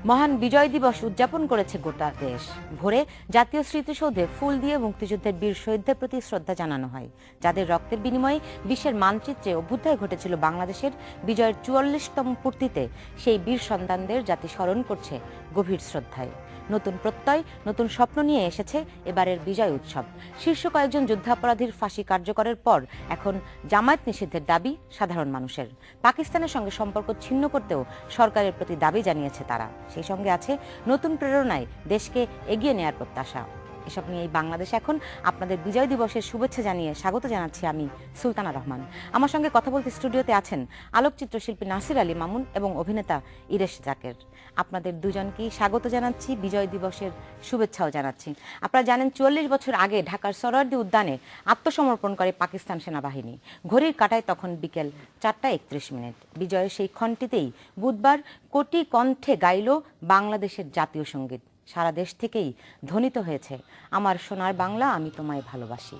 মহান বিজয় দিবস উদযাপন করেছে গোটা দেশ। ভোরে জাতীয় স্মৃতিসৌধে ফুল দিয়ে মুক্তিযুদ্ধের বীর শহীদদের প্রতি শ্রদ্ধা জানানো হয়, যাদের রক্তের বিনিময়ে বিশ্বের মানচিত্রে অভ্যুদয় ঘটেছিল বাংলাদেশের। বিজয়ের ৪৪তম পূর্তিতে সেই বীর সন্তানদের জাতি স্মরণ করছে গভীর শ্রদ্ধায়। নতুন প্রত্যয়, নতুন স্বপ্ন নিয়ে এসেছে এবারের বিজয় উৎসব। শীর্ষ কয়েকজন যুদ্ধাপরাধীর ফাঁসি কার্যকরের পর এখন জামায়াত নিষিদ্ধের দাবি সাধারণ মানুষের। পাকিস্তানের সঙ্গে সম্পর্ক ছিন্ন করতেও সরকারের প্রতি দাবি জানিয়েছে তারা। সেই সঙ্গে আছে নতুন প্রেরণায় দেশকে এগিয়ে নেয়ার প্রত্যাশা। এসব নিয়ে বাংলাদেশ এখন আপনাদের বিজয় দিবসের শুভেচ্ছা জানিয়ে স্বাগত জানাচ্ছি আমি সুলতানা রহমান। আমার সঙ্গে কথা বলতে স্টুডিওতে আছেন আলোকচিত্র শিল্পী নাসির আলী মামুন এবং অভিনেতা ইরেশ জাকের। আপনাদের দুজনকেই স্বাগত জানাচ্ছি, বিজয় দিবসের শুভেচ্ছাও জানাচ্ছি। আপনারা জানেন ৪৪ বছর আগে ঢাকার সরোয়ার্দী উদ্যানে আত্মসমর্পণ করে পাকিস্তান সেনাবাহিনী। ঘড়ির কাঁটায় তখন বিকেল ৪টা ৩১। বিজয়ের সেই ক্ষণটিতেই বুধবার কোটি কণ্ঠে গাইল বাংলাদেশের জাতীয় সঙ্গীত। সারা দেশ থেকেই ধ্বনিত হয়েছে আমার সোনার বাংলা, আমি তোমায় ভালোবাসি।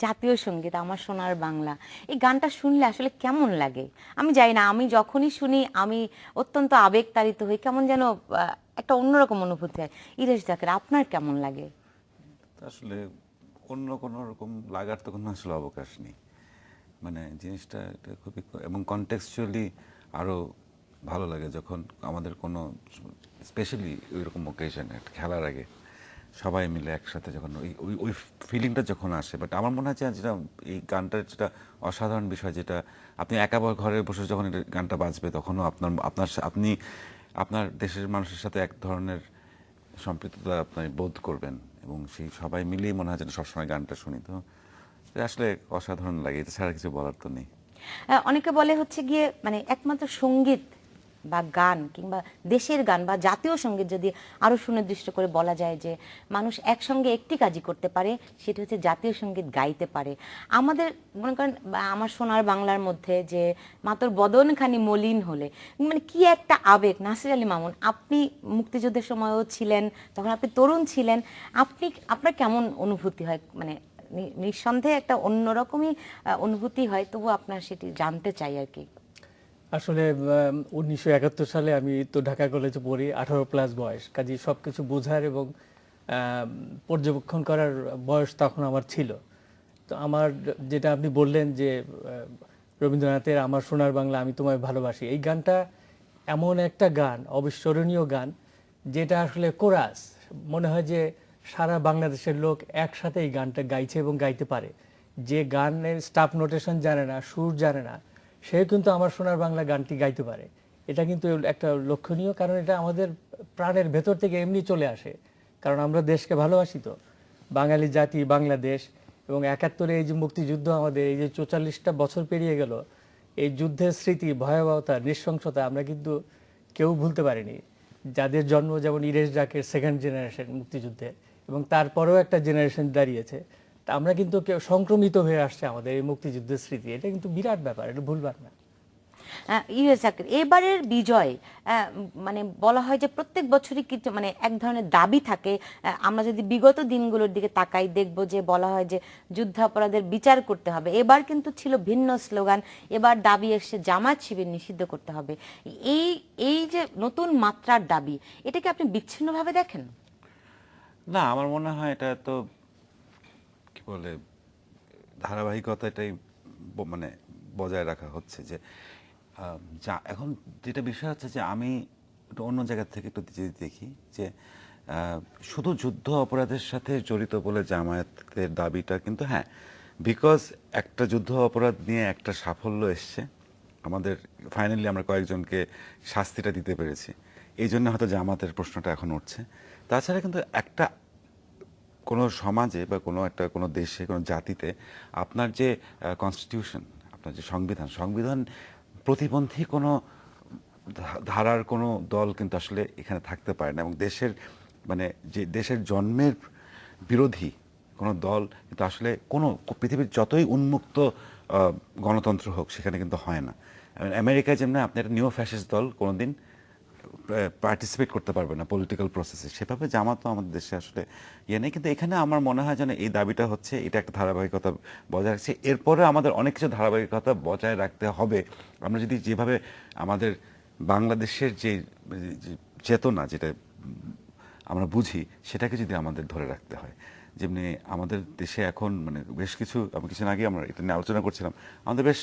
জাতীয় সঙ্গীত আমার সোনার বাংলা, এই গানটা শুনলে আসলে কেমন লাগে আমি জানি না। আমি যখনই শুনি আমি অত্যন্ত আবেগতাড়িত হই, কেমন যেন একটা অন্যরকম অনুভূতি হয়। ইরেশ জাকের, আপনার কেমন লাগে? আসলে অন্য কোনো রকম লাগার তো কোনো আসলে অবকাশ নেই। মানে জিনিসটা এটা খুবই এবং কনটেক্সচুয়ালি আরও ভালো লাগে যখন আমাদের কোনো স্পেশালি ওইরকম ওকেশনে খেলার আগে সবাই মিলে একসাথে যখন ওই ওই ওই ফিলিংটা যখন আসে। বাট আমার মনে হয় যে যেটা এই গানটার যেটা অসাধারণ বিষয়, যেটা আপনি একা ঘরে বসে যখন এই গানটা বাজবে তখনও আপনি আপনার দেশের মানুষের সাথে এক ধরনের সম্পৃক্ততা আপনি বোধ করবেন এবং সেই সবাই মিলেই মনে হয় যেন সবসময় গানটা শুনি। তো আসলে অসাধারণ লাগে, এটা ছাড়া কিছু বলার তো নেই। অনেকে বলে হচ্ছে গিয়ে মানে একমাত্র সঙ্গীত বা গান কিংবা দেশের গান বা জাতীয় সঙ্গীত যদি আরো সুনির্দিষ্ট করে বলা যায় যে মানুষ একসঙ্গে একটি কাজই করতে পারে, সেটা হচ্ছে জাতীয় সঙ্গীত গাইতে পারে। আমাদের মনে করেন আমার সোনার বাংলার মধ্যে যে মাতর বদনখানি মলিন হলে, মানে কি একটা আবেগ। নাসির আলী মামুন, আপনি মুক্তিযুদ্ধের সময়ও ছিলেন, তখন আপনি তরুণ ছিলেন, আপনার কেমন অনুভূতি হয়? মানে নিঃসন্দেহে একটা অন্যরকমই অনুভূতি হয়, তবু আপনার সেটি জানতে চাই আর কি। আসলে 1971 সালে আমি তো ঢাকা কলেজে পড়ি, 18+ বয়স, কাজে সবকিছু বোঝার এবং পর্যবেক্ষণ করার বয়স তখন আমার ছিল। তো আমার যেটা আপনি বললেন যে রবীন্দ্রনাথের আমার সোনার বাংলা আমি তোমায় ভালোবাসি, এই গানটা এমন একটা গান, অবিস্মরণীয় গান, যেটা আসলে কোরাস মনে হয় যে সারা বাংলাদেশের লোক একসাথে এই গানটা গাইছে এবং গাইতে পারে। যে গানের স্টাফ নোটেশন জানে না, সুর জানে না, সে কিন্তু আমার সোনার বাংলা গানটি গাইতে পারে। এটা কিন্তু একটা লক্ষণীয়, কারণ এটা আমাদের প্রাণের ভেতর থেকে এমনি চলে আসে, কারণ আমরা দেশকে ভালোবাসি। তো বাঙালি জাতি, বাংলাদেশ এবং 71-এ এই যে মুক্তিযুদ্ধ, আমাদের এই যে 44টা বছর পেরিয়ে গেল, এই যুদ্ধের স্মৃতি, ভয়াবহতা, নৃশংসতা আমরা কিন্তু কেউ ভুলতে পারিনি। যাদের জন্ম যেমন ইরেশ জাকের সেকেন্ড জেনারেশন মুক্তিযুদ্ধে, এবং তারপরেও একটা জেনারেশন দাঁড়িয়েছে। তা আমরা কিন্তু কেউ সংক্রমিত হয়ে আসছে আমাদের এই মুক্তিযুদ্ধের স্মৃতি, এটা কিন্তু বিরাট ব্যাপার, এটা ভুলবার না। জাকির, এবারের বিজয় মানে বলা হয় যে প্রত্যেক বছরই কিছু মানে এক ধরনের দাবি থাকে। আমরা যদি বিগত দিনগুলোর দিকে তাকাই দেখব যে বলা হয় যে যুদ্ধাপরাধের বিচার করতে হবে। এবার কিন্তু ছিল ভিন্ন স্লোগান, এবার দাবি এসে জামায়াত শিবির নিষিদ্ধ করতে হবে। এই এই যে নতুন মাত্রার দাবি, এটাকে আপনি বিচ্ছিন্নভাবে দেখেন? না, আমার মনে হয় এটা তো কি বলে ধারাবাহিকতা এটাই মানে বজায় রাখা হচ্ছে যে যা এখন যেটা বিষয় হচ্ছে যে আমি একটু অন্য জায়গা থেকে একটু যদি দেখি যে শুধু যুদ্ধ অপরাধের সাথে জড়িত বলে জামায়াতের দাবিটা কিন্তু হ্যাঁ, বিকজ একটা যুদ্ধ অপরাধ নিয়ে একটা সাফল্য এসছে আমাদের, ফাইনালি আমরা কয়েকজনকে শাস্তিটা দিতে পেরেছি, এই জন্য হয়তো জামাতের প্রশ্নটা এখন উঠছে। তাছাড়া কিন্তু একটা কোনো সমাজে বা কোনো দেশে কোনো জাতিতে আপনার যে কনস্টিটিউশন, আপনার যে সংবিধান প্রতিপন্থী কোনো ধারার কোনো দল কিন্তু আসলে এখানে থাকতে পারে না, এবং মানে যে দেশের জন্মের বিরোধী কোনো দল কিন্তু আসলে কোনো পৃথিবীর যতই উন্মুক্ত গণতন্ত্র হোক সেখানে কিন্তু হয় না। আমেরিকায় যেমন আপনি একটা নিও ফ্যাসিস্ট দল কোনোদিন পার্টিসিপেট করতে পারবে না পলিটিক্যাল প্রসেসে, সেভাবে জামাতও আমাদের দেশে আসলে নেই। কিন্তু এখানে আমার মনে হয় যেন এই দাবিটা হচ্ছে, এটা একটা ধারাবাহিকতা বজায় রাখছে। এরপরে আমাদের অনেক কিছু ধারাবাহিকতা বজায় রাখতে হবে। আমরা যদি যেভাবে আমাদের বাংলাদেশের যে চেতনা যেটা আমরা বুঝি সেটাকে যদি আমাদের ধরে রাখতে হয়, যেমনি আমাদের দেশে এখন মানে বেশ কিছু, আমি কিছুদিন আগে আমরা এটা নিয়ে আলোচনা করছিলাম, আমাদের বেশ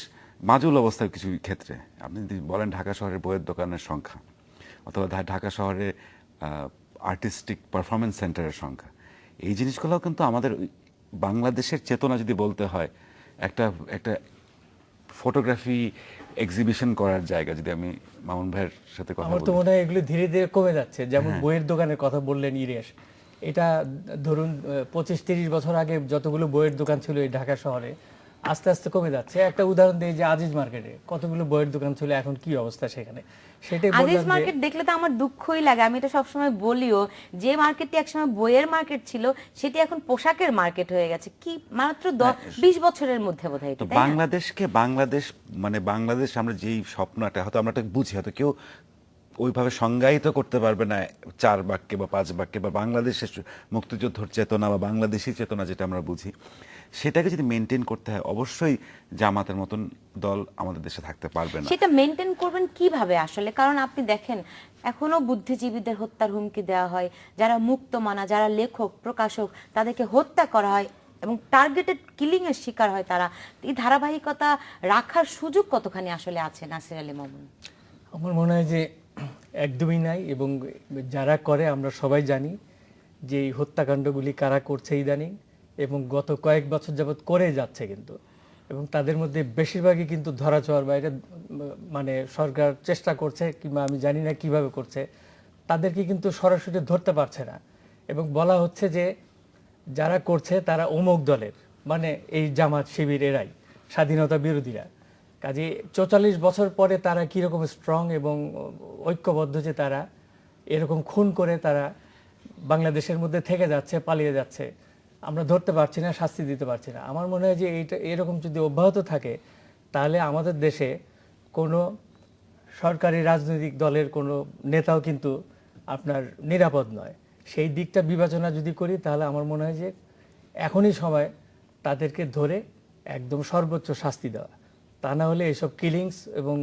মাজুল অবস্থার কিছু ক্ষেত্রে। আপনি যদি বলেন ঢাকা শহরের বইয়ের দোকানের সংখ্যা, অথবা ঢাকা শহরে আর্টিস্টিক পারফরমেন্স সেন্টারের সংখ্যা, এই জিনিসগুলোও কিন্তু আমাদের বাংলাদেশের চেতনা যদি বলতে হয়, একটা একটা ফটোগ্রাফি এক্সিবিশন করার জায়গা। যদি আমি মামুন ভাইয়ের সাথে কথা আমার তো বলি, মনে হয় এগুলো ধীরে ধীরে কমে যাচ্ছে। যেমন বইয়ের দোকানের কথা বললেন ইরেশ, এটা ধরুন 25-30 বছর আগে যতগুলো বইয়ের দোকান ছিল এই ঢাকা শহরে, আস্তে আস্তে কমে যাচ্ছে। একটা উদাহরণ দিই, যে আজিজ মার্কেটে কতগুলো বইয়ের দোকান ছিল, এখন কি অবস্থা সেখানে, সেটাই আজিজ বললাম যে মার্কেট দেখলে তো আমার দুঃখই লাগে। আমি এটা সবসময় বলিও, যে মার্কেটটি একসময় বইয়ের মার্কেট ছিল সেটি এখন পোশাকের মার্কেট হয়ে গেছে। কি মাত্র 20 বছরের মধ্যে বোধহয় তো এটি, তাই না? বাংলাদেশ মানে বাংলাদেশ আমরা যেই স্বপ্নটা হয়তো আমরা বুঝি, হয়তো কেউ ওইভাবে সংজ্ঞায়িত করতে পারবে না 4 বাক্যে বা 5 বাক্যে, বা বাংলাদেশের মুক্তিযুদ্ধের চেতনা বা বাংলাদেশী চেতনা যেটা আমরা বুঝি, সেটাকে যদি মেনটেন করতে হয়, অবশ্যই জামাতের মতন দল আমাদের দেশে থাকতে পারবে না। সেটা মেনটেন করবেন কিভাবে আসলে? কারণ আপনি দেখেন এখনো বুদ্ধিজীবীদের হত্যার হুমকি দেওয়া হয়, যারা মুক্তমনা, যারা লেখক প্রকাশক, তাদেরকে হত্যা করা হয় এবং টার্গেটেড কিলিং এর শিকার হয় তারা। এই ধারাবাহিকতা রাখার সুযোগ কতখানি আসলে আছে নাসির আলী মামুন? আমার মনে হয় যে একদমই নাই, এবং যারা করে আমরা সবাই জানি যে এই হত্যাকাণ্ডগুলি কারা করছে ইদানিং, এবং গত কয়েক বছর যাবৎ করে যাচ্ছে কিন্তু। এবং তাদের মধ্যে বেশিরভাগই কিন্তু ধরাছোঁয়ার বাইরে, মানে সরকার চেষ্টা করছে, কিংবা আমি জানি না কিভাবে করছে, তাদেরকে কিন্তু সরাসরি ধরতে পারছে না। এবং বলা হচ্ছে যে যারা করছে তারা অমুক দলের, মানে এই জামাত শিবির এরাই স্বাধীনতা বিরোধীরা। কাজে 44 বছর পরে তারা কীরকম স্ট্রং এবং ঐক্যবদ্ধ যে তারা এরকম খুন করে তারা বাংলাদেশের মধ্যে থেকে যাচ্ছে, পালিয়ে যাচ্ছে, আমরা ধরতে পারছি না, শাস্তি দিতে পারছি না। আমার মনে হয় যে এইটা এরকম যদি অব্যাহত থাকে, তাহলে আমাদের দেশে কোনো সরকারি রাজনৈতিক দলের কোনো নেতাও কিন্তু আপনার নিরাপদ নয়। সেই দিকটা বিবেচনা যদি করি, তাহলে আমার মনে হয় যে এখনই সময় তাদেরকে ধরে একদম সর্বোচ্চ শাস্তি দেওয়া, তা না হলে এইসব কিলিংস এবং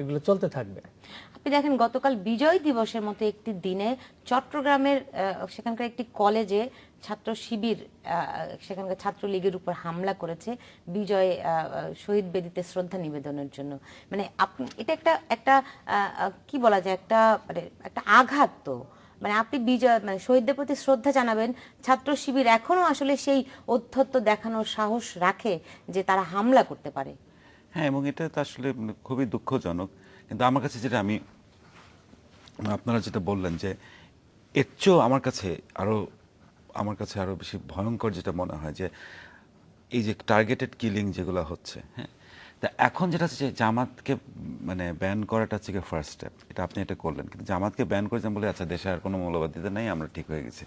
এগুলো চলতে থাকবে। আপনি দেখেন গতকাল বিজয় দিবসের মতো একটি দিনে চট্টগ্রামের সেখানকার একটি কলেজে ছাত্র শিবির সেখানকার ছাত্রলীগের উপর হামলা করেছে বিজয় শহীদ বেদিতে শ্রদ্ধা নিবেদনের জন্য। মানে আপনি এটা একটা একটা কি বলা যায়, একটা মানে একটা আঘাত। তো মানে আপনি বিজয় মানে শহীদদের প্রতি শ্রদ্ধা জানাবেন, ছাত্র শিবির এখনো আসলে সেই ঔদ্ধত্য দেখানোর সাহস রাখে যে তারা হামলা করতে পারে। হ্যাঁ, এবং এটা তো আসলে খুবই দুঃখজনক। কিন্তু আমার কাছে যেটা আপনারা যেটা বললেন যে এর চেয়েও আমার কাছে আরো বেশি ভয়ঙ্কর যেটা মনে হয় যে এই যে টার্গেটেড কিলিং যেগুলো হচ্ছে, হ্যাঁ, তা এখন যেটা হচ্ছে যে জামাতকে মানে ব্যান করাটা হচ্ছে ফার্স্ট স্টেপ, এটা আপনি এটা করলেন। কিন্তু জামাতকে ব্যান করে যেমন বলে আচ্ছা দেশে আর কোনো মৌলবাদীদের নেই, আমরা ঠিক হয়ে গেছি,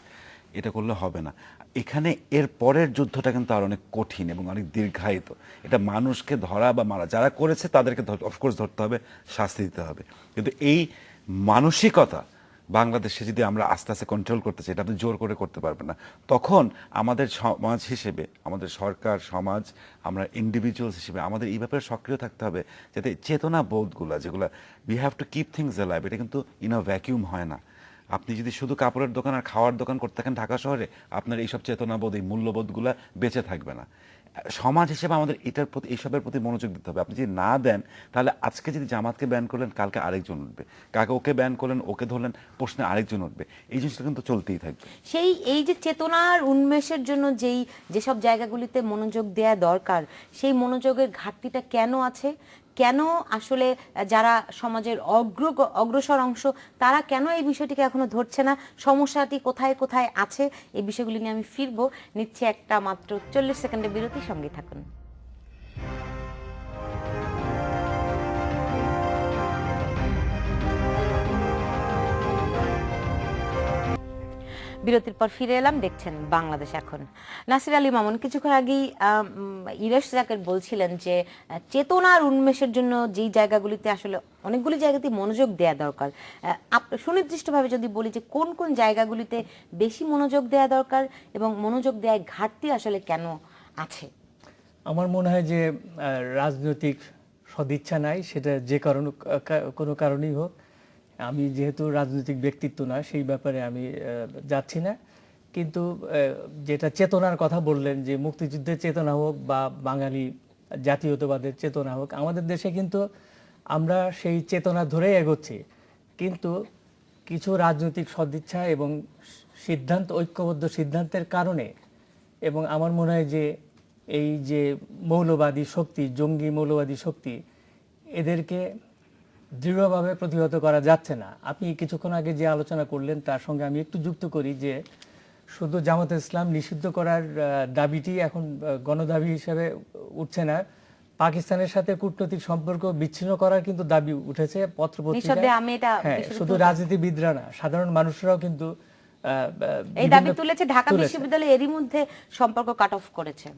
এটা করলে হবে না। এখানে এর পরের যুদ্ধটা কিন্তু আর অনেক কঠিন এবং অনেক দীর্ঘায়িত। এটা মানুষকে ধরা বা মারা, যারা করেছে তাদেরকে অফকোর্স ধরতে হবে, শাস্তি দিতে হবে, কিন্তু এই মানসিকতা বাংলাদেশে যদি আমরা আস্তে আস্তে কন্ট্রোল করতে চাই, এটা আপনি জোর করে করতে পারবেন না। তখন আমাদের সমাজ হিসেবে, আমাদের সরকার, সমাজ, আমরা ইন্ডিভিজুয়ালস হিসেবে আমাদের এই ব্যাপারে সক্রিয় থাকতে হবে, যাতে চেতনা বোধগুলা যেগুলো we have to keep things alive, এটা কিন্তু ইন আ ভ্যাকিউম হয় না। আপনি যদি শুধু কাপড়ের দোকান আর খাওয়ার দোকান করতে থাকেন ঢাকা শহরে, আপনার এইসব চেতনাবোধ, এই মূল্যবোধগুলো বেঁচে থাকবে না। সমাজ হিসেবে আমাদের এটার প্রতি, এইসবের প্রতি মনোযোগ দিতে হবে। আপনি যদি না দেন, তাহলে আজকে যদি জামাতকে ব্যান করলেন, কালকে আরেকজন উঠবে, কাকে ওকে ব্যান করলেন, ওকে ধরলেন, প্রশ্নে আরেকজন উঠবে। এই জিনিসটা কিন্তু চলতেই থাকবে। এই যে চেতনার উন্মেষের জন্য যেসব জায়গাগুলিতে মনোযোগ দেয়া দরকার, সেই মনোযোগের ঘাটতিটা কেন আছে? কেন আসলে যারা সমাজের অগ্রসর অংশ, তারা কেন এই বিষয়টিকে এখনো ধরছে না? সমস্যাটি কোথায় কোথায় আছে? এই বিষয়গুলি নিয়ে আমি ফিরবো। নিচ্ছে একটা মাত্র 40 সেকেন্ডের বিরতি, সঙ্গে থাকুন। বিরতির পর ফিরে এলাম, দেখছেন বাংলাদেশ এখন। নাসির আলী মামুন, কিছুক্ষণ আগেই ইরেশ জাকের বলছিলেন যে চেতনার উন্মেষের জন্য যেই জায়গাগুলিতে আসলে অনেকগুলি জায়গাতে মনোযোগ দেয়া দরকার। সুনির্দিষ্টভাবে যদি বলি যে কোন কোন জায়গাগুলিতে বেশি মনোযোগ দেয়া দরকার এবং মনোযোগ দেওয়ার ঘাটতি আসলে কেন আছে? আমার মনে হয় যে রাজনৈতিক সদিচ্ছা নাই, সেটা যে কোনো কারণেই হোক। আমি যেহেতু রাজনৈতিক ব্যক্তিত্ব না, সেই ব্যাপারে আমি যাচ্ছি না, কিন্তু যেটা চেতনার কথা বললেন, যে মুক্তিযুদ্ধের চেতনা হোক বা বাঙালি জাতীয়তাবাদের চেতনা হোক, আমাদের দেশে কিন্তু আমরা সেই চেতনা ধরেই এগোচ্ছি, কিন্তু কিছু রাজনৈতিক সদিচ্ছা এবং ঐক্যবদ্ধ সিদ্ধান্তের কারণে, এবং আমার মনে হয় যে এই যে মৌলবাদী শক্তি, জঙ্গি মৌলবাদী শক্তি, এদেরকে দৃঢ়ভাবে প্রতিহত করা যাচ্ছে না। আপনি কিছুক্ষণ আগে যে আলোচনা করলেন, তার সঙ্গে আমি একটু যুক্ত করি যে শুধু জামাতে ইসলাম নিষিদ্ধ করার দাবিটি এখন গণদাবি হিসেবে উঠছে না, পাকিস্তানের সাথে কূটনৈতিক সম্পর্ক বিচ্ছিন্ন করার কিন্তু দাবি উঠেছে পত্রপত্রিকায়। হ্যাঁ, শুধু রাজনীতিবিদরা না, সাধারণ মানুষরাও কিন্তু এই দাবি তুলেছে। ঢাকা বিশ্ববিদ্যালয় এরই মধ্যে সম্পর্ক কাট অফ করেছে,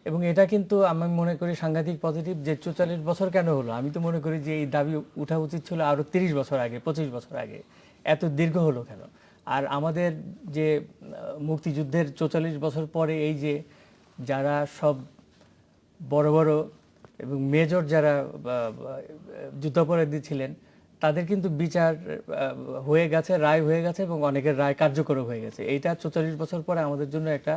এবং এটা কিন্তু আমি মনে করি সাংঘাতিক পজিটিভ। যে 44 বছর কেন হলো? আমি তো মনে করি যে এই দাবি উঠা উচিত ছিল আরো 30 বছর আগে, 25 বছর আগে। এত দীর্ঘ হলো কেন? আর আমাদের যে মুক্তিযুদ্ধের 44 বছর পরে এই যে যারা সব বড় বড় এবং মেজর যারা যুদ্ধাপরাধী ছিলেন, তাদের কিন্তু বিচার হয়ে গেছে, রায় হয়ে গেছে, এবং অনেকের রায় কার্যকর হয়ে গেছে। এইটা 44 বছর পরে আমাদের জন্য একটা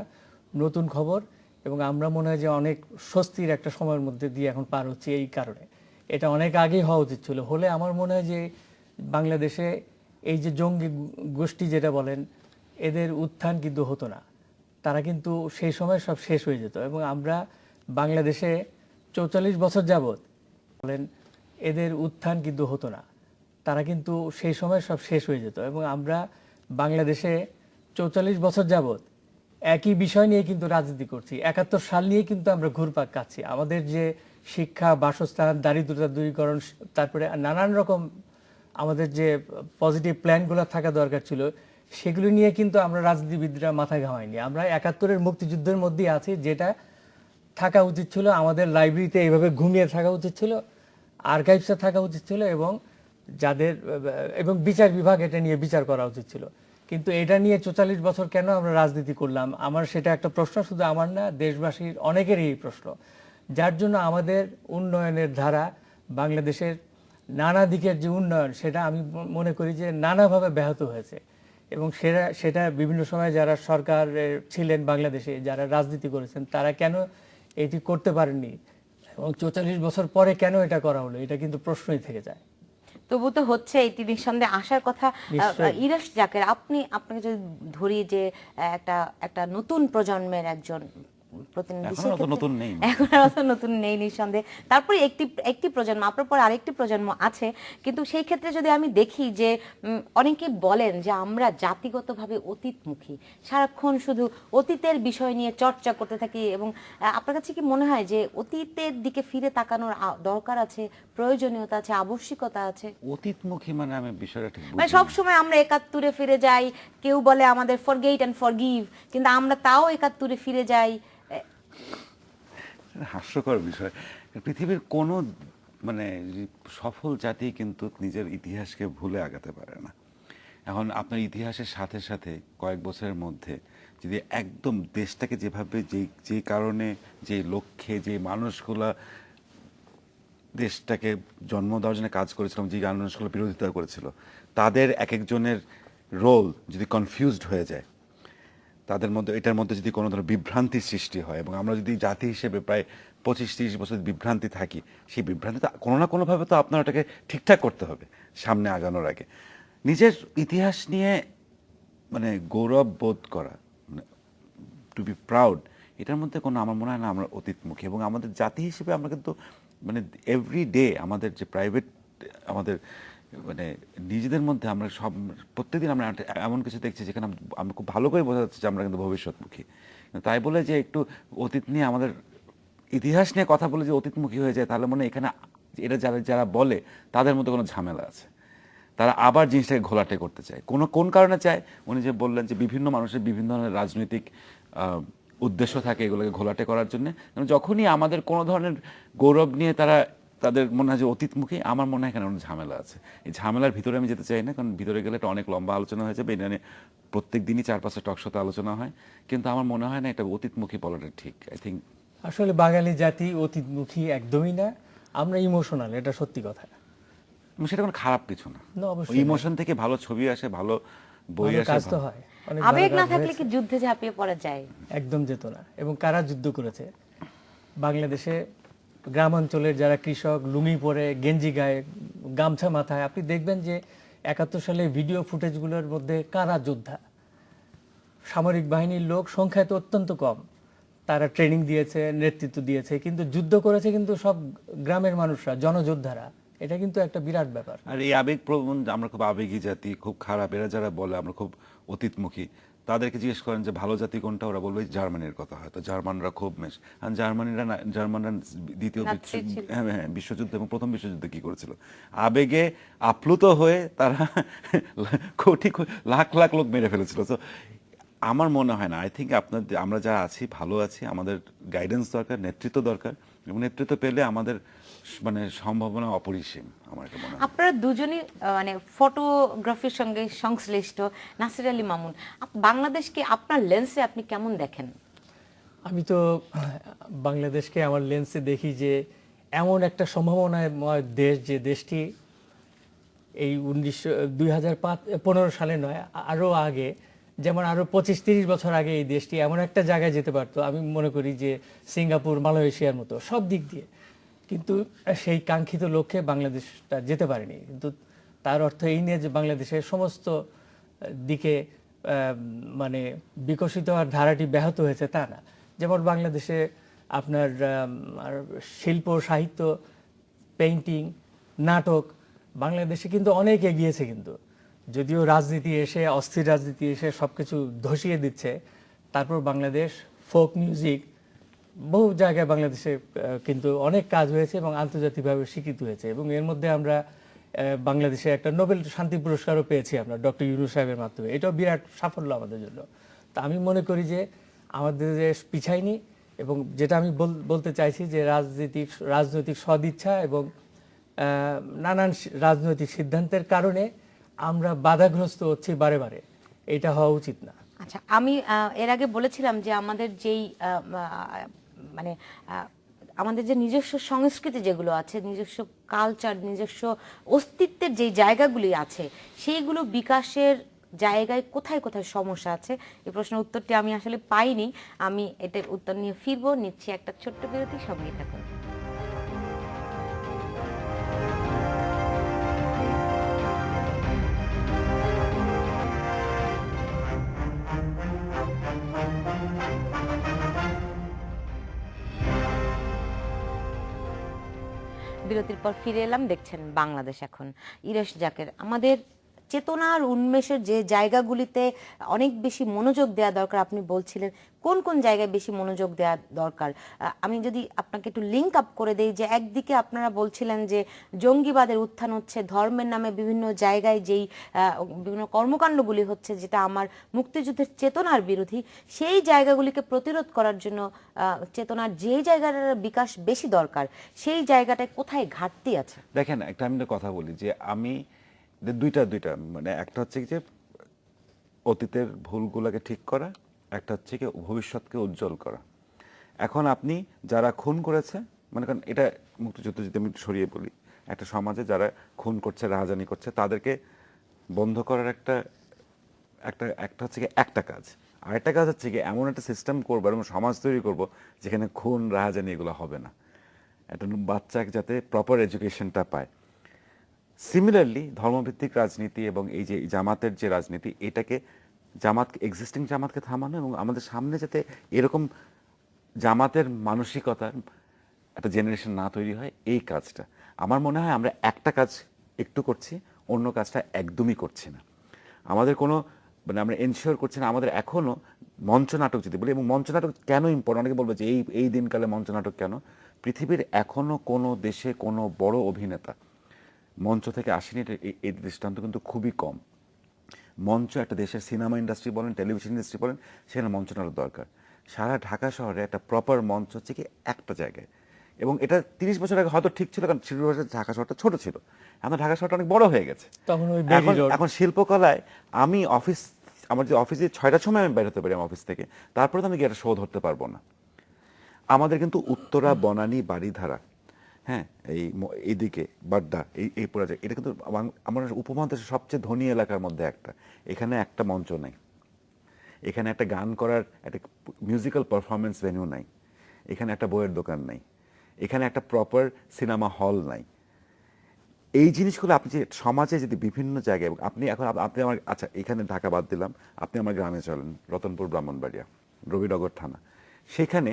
নতুন খবর, এবং আমরা মনে হয় যে অনেক স্বস্তির একটা সময়ের মধ্যে দিয়ে এখন পার হচ্ছে। এই কারণে এটা অনেক আগেই হওয়া উচিত ছিল। হলে আমার মনে হয় যে বাংলাদেশে এই যে জঙ্গি গোষ্ঠী যেটা বলেন, এদের উত্থান কিন্তু হতো না, তারা কিন্তু সেই সময় সব শেষ হয়ে যেত। এবং আমরা বাংলাদেশে 44 বছর যাবত বলেন, এদের উত্থান কিন্তু হতো না, তারা কিন্তু সেই সময় সব শেষ হয়ে যেত। এবং আমরা বাংলাদেশে 44 বছর যাবত একই বিষয় নিয়ে কিন্তু রাজনীতি করছি। 71 সাল নিয়ে কিন্তু আমরা ঘুরপাক খাচ্ছি। আমাদের যে শিক্ষা, বাসস্থান, দারিদ্রতা দূরীকরণ, তারপরে নানান রকম আমাদের যে পজিটিভ প্ল্যানগুলো থাকা দরকার ছিল, সেগুলো নিয়ে কিন্তু আমরা রাজনীতিবিদরা মাথা ঘামাইনি। আমরা 71-এর মুক্তিযুদ্ধের মধ্যেই আছি, যেটা থাকা উচিত ছিল আমাদের লাইব্রেরিতে এইভাবে ঘুমিয়ে থাকা উচিত ছিল, আর্কাইভসে থাকা উচিত ছিল, এবং বিচার বিভাগ এটা নিয়ে বিচার করা উচিত ছিল। কিন্তু এটা নিয়ে 44 বছর কেন আমরা রাজনীতি করলাম? আমার সেটা একটা প্রশ্ন, শুধু আমার না, দেশবাসীর অনেকেরই এই প্রশ্ন। যার জন্য আমাদের উন্নয়নের ধারা, বাংলাদেশের নানা দিকের যে উন্নয়ন, সেটা আমি মনে করি যে নানাভাবে ব্যাহত হয়েছে। এবং সেটা বিভিন্ন সময় যারা সরকার ছিলেন বাংলাদেশে, যারা রাজনীতি করেছেন, তারা কেন এটি করতে পারেননি, এবং 44 বছর পরে কেন এটা করা হলো, এটা কিন্তু প্রশ্নই থেকে যায়। তবু তো হচ্ছে, এটি নিঃসন্দেহে আসার কথা। ইরেশ জাকের, আপনাকে যদি ধরি যে একটা নতুন প্রজন্মের একজন প্রতিনিধি, এখন অত নতুন নেই। এখন আর অত নতুন নেই নিঃসন্দেহে। তারপরে একটি প্রজন্ম, আপনার পর আরেকটি প্রজন্ম আছে, কিন্তু সেই ক্ষেত্রে যদি আমি দেখি যে অনেকে বলেন যে আমরা জাতিগতভাবে অতীতমুখী, সারাক্ষণ শুধু অতীতের বিষয় নিয়ে চর্চা করতে থাকি, এবং আপনার কাছে কি মনে হয় যে অতীতের দিকে ফিরে তাকানোর দরকার আছে, প্রয়োজনীয়তা আছে, আবশ্যিকতা আছে? অতীতমুখী মানে আমি বিষয়টা ঠিক মানে বুঝি সব না। সময় আমরা একাত্তরে ফিরে যাই, কেউ বলে আমাদের ফরগেট এন্ড ফরগিভ, কিন্তু আমরা তাও একাত্তরে ফিরে যাই। হাস্যকর বিষয়। পৃথিবীর কোনো মানে সফল জাতি কিন্তু নিজের ইতিহাসকে ভুলে আগাতে পারে না। এখন আপনার ইতিহাসের সাথে সাথে কয়েক বছরের মধ্যে যদি একদম দেশটাকে যেভাবে যে কারণে, যে লক্ষ্যে, যে মানুষগুলা দেশটাকে জন্ম দেওয়ার জন্য কাজ করেছিলাম, যে মানুষগুলো বিরোধিতা করেছিল, তাদের এক একজনের রোল যদি কনফিউজড হয়ে যায়, তাদের মধ্যে এটার মধ্যে যদি কোনো ধরনের বিভ্রান্তির সৃষ্টি হয়, এবং আমরা যদি জাতি হিসেবে প্রায় 25-30 বছর বিভ্রান্তি থাকি, সেই বিভ্রান্তিটা কোনো না কোনোভাবে তো আপনার ওটাকে ঠিকঠাক করতে হবে সামনে আগানোর আগে। নিজের ইতিহাস নিয়ে মানে গৌরব বোধ করা, টু বি প্রাউড, এটার মধ্যে কোনো আমার মনে হয় না আমরা অতীতমুখী। এবং আমাদের জাতি হিসেবে আমরা কিন্তু মানে এভরি ডে আমাদের যে প্রাইভেট আমাদের মানে নিজেদের মধ্যে আমরা প্রত্যেকদিন আমরা এমন কিছু দেখছি যেখানে আমরা খুব ভালো করে বোঝা যাচ্ছে যে আমরা কিন্তু ভবিষ্যৎমুখী। তাই বলে যে একটু অতীত নিয়ে আমাদের ইতিহাস নিয়ে কথা বলে যে অতীতমুখী হয়ে যায়, তাহলে মনে হয় এখানে এটা যারা বলে তাদের মধ্যে কোনো ঝামেলা আছে। তারা আবার জিনিসটাকে ঘোলাটে করতে চায়। কোন কারণে চায়? উনি যে বললেন যে বিভিন্ন মানুষের বিভিন্ন ধরনের রাজনৈতিক উদ্দেশ্য থাকে এগুলোকে ঘোলাটে করার জন্য। যখনই আমাদের কোনো ধরনের গৌরব নিয়ে তাদের মনে হয় যে অতীতমুখী, আমার মনে হয় এখানে অনেক ঝামেলা আছে। এই ঝামেলার ভিতরে আমি যেতে চাই না, কারণ ভিতরে গেলে এটা অনেক লম্বা আলোচনা হয়ে যাবে। এটা নিয়ে প্রত্যেক দিনই 4-5টা টকশোতে আলোচনা হয়, কিন্তু আমার মনে হয় না এটা অতীতমুখী বলাটা ঠিক। আই থিঙ্ক আসলে বাঙালি জাতি অতীতমুখী একদমই না, আমরা ইমোশনাল, এটা সত্যি কথা। সেটা কোনো খারাপ কিছু না। না, অবশ্যই ইমোশন থেকে ভালো ছবি আসে, ভালো বই ভালো আসে। কাজ তো হয়, অনেক ভালো আবেগ না কাজ থাকলে হয়েছে। কি যুদ্ধে ঝাঁপিয়ে পড়া যায়? একদম যেত না। এবং কারা যুদ্ধ করেছে বাংলাদেশে? গ্রামাঞ্চলের যারা কৃষক, লুঙ্গি পরে, গেঞ্জি গায়ে, গামছা মাথায়, আপনি দেখবেন যে 71 সালে ভিডিও ফুটেজগুলোর মধ্যে কারা যোদ্ধা। সামরিক বাহিনীর লোক সংখ্যায় তো অত্যন্ত কম, তারা ট্রেনিং দিয়েছে, নেতৃত্ব দিয়েছে, কিন্তু যুদ্ধ করেছে কিন্তু সব গ্রামের মানুষরা, জনযোদ্ধারা। এটা কিন্তু একটা বিরাট ব্যাপার। আর এই আবেগপ্রবণ, আমরা খুব আবেগী জাতি, খুব খারাপ, এরা যারা বলে আমরা খুব অতীতমুখী, তাদেরকে জিজ্ঞেস করেন যে ভালো জাতি কোনটা, ওরা বলবে জার্মানির কথা। হয়তো জার্মানরা খুব আর জার্মানরা দ্বিতীয় বিশ্বযুদ্ধ এবং প্রথম বিশ্বযুদ্ধে কি করেছিল? আবেগে আপ্লুত হয়ে তারা লাখ লাখ লোক মেরে ফেলেছিল। তো আমার মনে হয় না, আই থিঙ্ক আমরা যা আছি ভালো আছি, আমাদের গাইডেন্স দরকার, নেতৃত্ব দরকার, এবং নেতৃত্ব পেলে আমাদের মানে সম্ভাবনা অপরিসীম আমার এটা মনে হয়। আপনারা দুজনই মানে ফটোগ্রাফির সঙ্গে সংশ্লিষ্ট। নাসির আলী মামুন, বাংলাদেশকে আপনার লেন্সে আপনি কেমন দেখেন? আমি তো বাংলাদেশকে আমার লেন্সে দেখি যে এমন একটা সম্ভাবনাময় দেশ, যে দেশটি এই 2015 সালে নয়, আরও আগে, যেমন আরও 25-30 বছর আগে এই দেশটি এমন একটা জায়গায় যেতে পারতো, আমি মনে করি যে সিঙ্গাপুর, মালয়েশিয়ার মতো সব দিক দিয়ে। কিন্তু সেই কাঙ্ক্ষিত লক্ষ্যে বাংলাদেশটা যেতে পারেনি। কিন্তু তার অর্থ এই নিয়ে যে বাংলাদেশের সমস্ত দিকে মানে বিকশিত হওয়ার ধারাটি ব্যাহত হয়েছে, তা না। যেমন বাংলাদেশে আপনার শিল্প, সাহিত্য, পেইন্টিং, নাটক, বাংলাদেশে কিন্তু অনেক এগিয়েছে। কিন্তু যদিও রাজনীতি এসে, অস্থির রাজনীতি এসে সব কিছু ধসিয়ে দিচ্ছে, তারপর বাংলাদেশ ফোক মিউজিক, বহু জায়গায় বাংলাদেশে কিন্তু অনেক কাজ হয়েছে এবং আন্তর্জাতিকভাবে স্বীকৃত হয়েছে। এবং এর মধ্যে আমরা বাংলাদেশে একটা নোবেল শান্তি পুরস্কারও পেয়েছি আমরা ডক্টর ইউনূস সাহেবের মাধ্যমে। এটাও বিরাট সাফল্য আমাদের জন্য। তা আমি মনে করি যে আমাদের দেশ পিছায়নি, এবং যেটা আমি বলতে চাইছি যে রাজনৈতিক সদিচ্ছা এবং নানান রাজনৈতিক সিদ্ধান্তের কারণে আমরা বাধাগ্রস্ত হচ্ছি বারে বারে, এটা হওয়া উচিত না। আচ্ছা, আমি এর আগে বলেছিলাম যে আমাদের যেই মানে আমাদের যে নিজস্ব সংস্কৃতি যেগুলো আছে, নিজস্ব কালচার, নিজস্ব অস্তিত্বের যেই জায়গাগুলি আছে, সেইগুলো বিকাশের জায়গায় কোথায় কোথায় সমস্যা আছে, এই প্রশ্নের উত্তরটি আমি আসলে পাইনি। আমি এটার উত্তর নিয়ে ফিরবো, নিচ্ছি একটা ছোট্ট বিরতি, সঙ্গেই থাকুন। বিরতির পর ফিরে এলাম, দেখছেন বাংলাদেশ এখন। ইরেশ জাকের, আমাদের চেতনার উন্মেষের যে জায়গাগুলিতে অনেক বেশি মনোযোগ দেওয়া দরকার, আপনি বলছিলেন কোন কোন জায়গায় বেশি মনোযোগ দেওয়া দরকার। আমি যদি আপনাকে একটু লিঙ্ক আপ করে দেই, যে একদিকে আপনারা বলছিলেন যে জঙ্গিবাদের উত্থান হচ্ছে, ধর্মের নামে বিভিন্ন জায়গায় যেই বিভিন্ন কর্মকাণ্ডগুলি হচ্ছে যেটা আমার মুক্তিযুদ্ধের চেতনার বিরোধী, সেই জায়গাগুলিকে প্রতিরোধ করার জন্য চেতনার যেই জায়গাটার বিকাশ বেশি দরকার, সেই জায়গাটায় কোথায় ঘাটতি আছে? দেখেন, একটা আমি কথা বলি যে আমি দুইটা মানে একটা হচ্ছে কি যে অতীতের ভুলগুলোকে ঠিক করা, একটা হচ্ছে কি ভবিষ্যৎকে উজ্জ্বল করা। এখন আপনি যারা খুন করেছে, মনে করেন এটা মুক্তিযুদ্ধ যদি আমি সরিয়ে বলি, একটা সমাজে যারা খুন করছে, রাহাজানি করছে, তাদেরকে বন্ধ করার একটা একটা একটা হচ্ছে কি একটা কাজ। আরেকটা কাজ হচ্ছে কি এমন একটা সিস্টেম করবো এবং সমাজ তৈরি করব যেখানে খুন রাহাজানি এগুলো হবে না, একটা বাচ্চা যাতে প্রপার এডুকেশনটা পায়। সিমিলারলি ধর্মভিত্তিক রাজনীতি এবং এই যে জামাতের যে রাজনীতি, এটাকে এক্সিস্টিং জামাতকে থামানো এবং আমাদের সামনে যাতে এরকম জামাতের মানসিকতার একটা জেনারেশন না তৈরি হয়, এই কাজটা আমার মনে হয় আমরা একটা কাজ একটু করছি, অন্য কাজটা একদমই করছি না। আমাদের কোনো মানে আমরা এনশিওর করছি না। আমাদের এখনো মঞ্চ নাটক যদি বলি, এবং মঞ্চ নাটক কেন ইম্পর্টেন্ট, অনেকে বলবে যে এই দিনকালে মঞ্চ নাটক কেন, পৃথিবীর এখনো কোনো দেশে কোনো বড় অভিনেতা মঞ্চ থেকে আসেনি, এই দৃষ্টান্ত কিন্তু খুবই কম। মঞ্চ একটা দেশের সিনেমা ইন্ডাস্ট্রি বলেন, টেলিভিশন ইন্ডাস্ট্রি বলেন, সেখানে মঞ্চ নাটক দরকার। সারা ঢাকা শহরে একটা প্রপার মঞ্চ হচ্ছে কি একটা জায়গায়, এবং এটা 30 বছর আগে হয়তো ঠিক ছিল, কারণ ঢাকা শহরটা ছোট ছিল। এখন ঢাকা শহরটা অনেক বড় হয়ে গেছে। তখন ওই এখন শিল্পকলায় আমি আমার যে অফিসে 6টার সময় আমি বের হতে পারি আমার অফিস থেকে, তারপরে তো আমি গিয়ে একটা শো ধরতে পারবো না। আমাদের কিন্তু উত্তরা, বনানী, বাড়িধারা, হ্যাঁ, এইদিকে বাড্ডা, এই পুরো জায়গা, এটা কিন্তু আমার উপমহাদেশের সবচেয়ে ধনী এলাকার মধ্যে একটা। এখানে একটা মঞ্চ নাই, এখানে একটা গান করার একটা মিউজিক্যাল পারফরমেন্স ভেন্যু নাই, এখানে একটা বইয়ের দোকান নাই, এখানে একটা প্রপার সিনেমা হল নাই। এই জিনিসগুলো আপনি যে সমাজে যদি বিভিন্ন জায়গায়, আপনি আমার, আচ্ছা এখানে ঢাকা বাদ দিলাম, আপনি আমার গ্রামে চলেন, রতনপুর, ব্রাহ্মণবাড়িয়া, রবিনগর থানা, সেখানে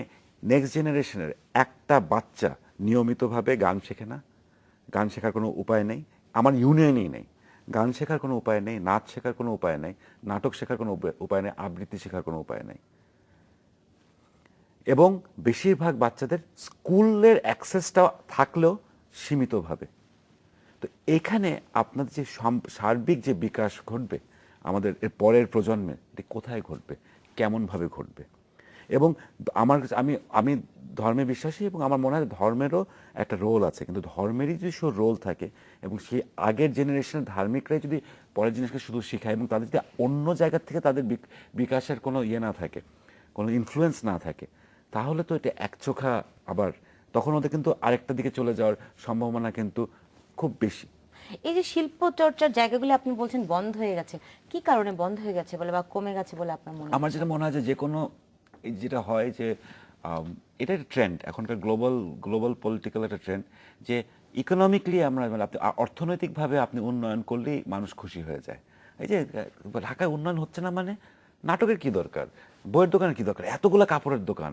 নেক্সট জেনারেশনের একটা বাচ্চা নিয়মিতভাবে গান শেখে না, গান শেখার কোনো উপায় নেই, আমার ইউনিয়নেই নেই, গান শেখার কোনো উপায় নেই, নাচ শেখার কোনো উপায় নেই, নাটক শেখার কোনো উপায় নেই, আবৃত্তি শেখার কোনো উপায় নেই। এবং বেশিরভাগ বাচ্চাদের স্কুলের অ্যাক্সেসটা থাকলেও সীমিতভাবে। তো এখানে আপনাদের যে সার্বিক যে বিকাশ ঘটবে আমাদের এর পরের প্রজন্মে, এটি কোথায় ঘটবে, কেমনভাবে ঘটবে? এবং আমি ধর্মে বিশ্বাসী, এবং আমার মনে হয় ধর্মেরও একটা রোল আছে, কিন্তু ধর্মেরই যদি রোল থাকে এবং সেই আগের জেনারেশনের ধার্মিকরাই যদি পরের জিনিসকে শুধু শেখায়, এবং তাদের যদি অন্য জায়গা থেকে তাদের বিকাশের কোনো না থাকে, কোনো ইনফ্লুয়েন্স না থাকে, তাহলে তো এটা একচোখা, আবার তখন ওদের কিন্তু আরেকটা দিকে চলে যাওয়ার সম্ভাবনা কিন্তু খুব বেশি। এই যে শিল্প চর্চার জায়গাগুলো আপনি বলছেন বন্ধ হয়ে গেছে, কি কারণে বন্ধ হয়ে গেছে বলে বা কমে গেছে বলে আপনার মনে হয়? আমার যেটা মনে হয় যে কোনো যেটা হয় যে এটা একটা ট্রেন্ড, এখনকার গ্লোবাল পলিটিক্যাল একটা ট্রেন্ড, যে ইকোনমিকলি আমরা মানে আপনি অর্থনৈতিকভাবে আপনি উন্নয়ন করলেই মানুষ খুশি হয়ে যায়। এই যে ঢাকায় উন্নয়ন হচ্ছে না, মানে নাটকের কি দরকার, বইয়ের দোকানের কি দরকার, এতগুলো কাপড়ের দোকান,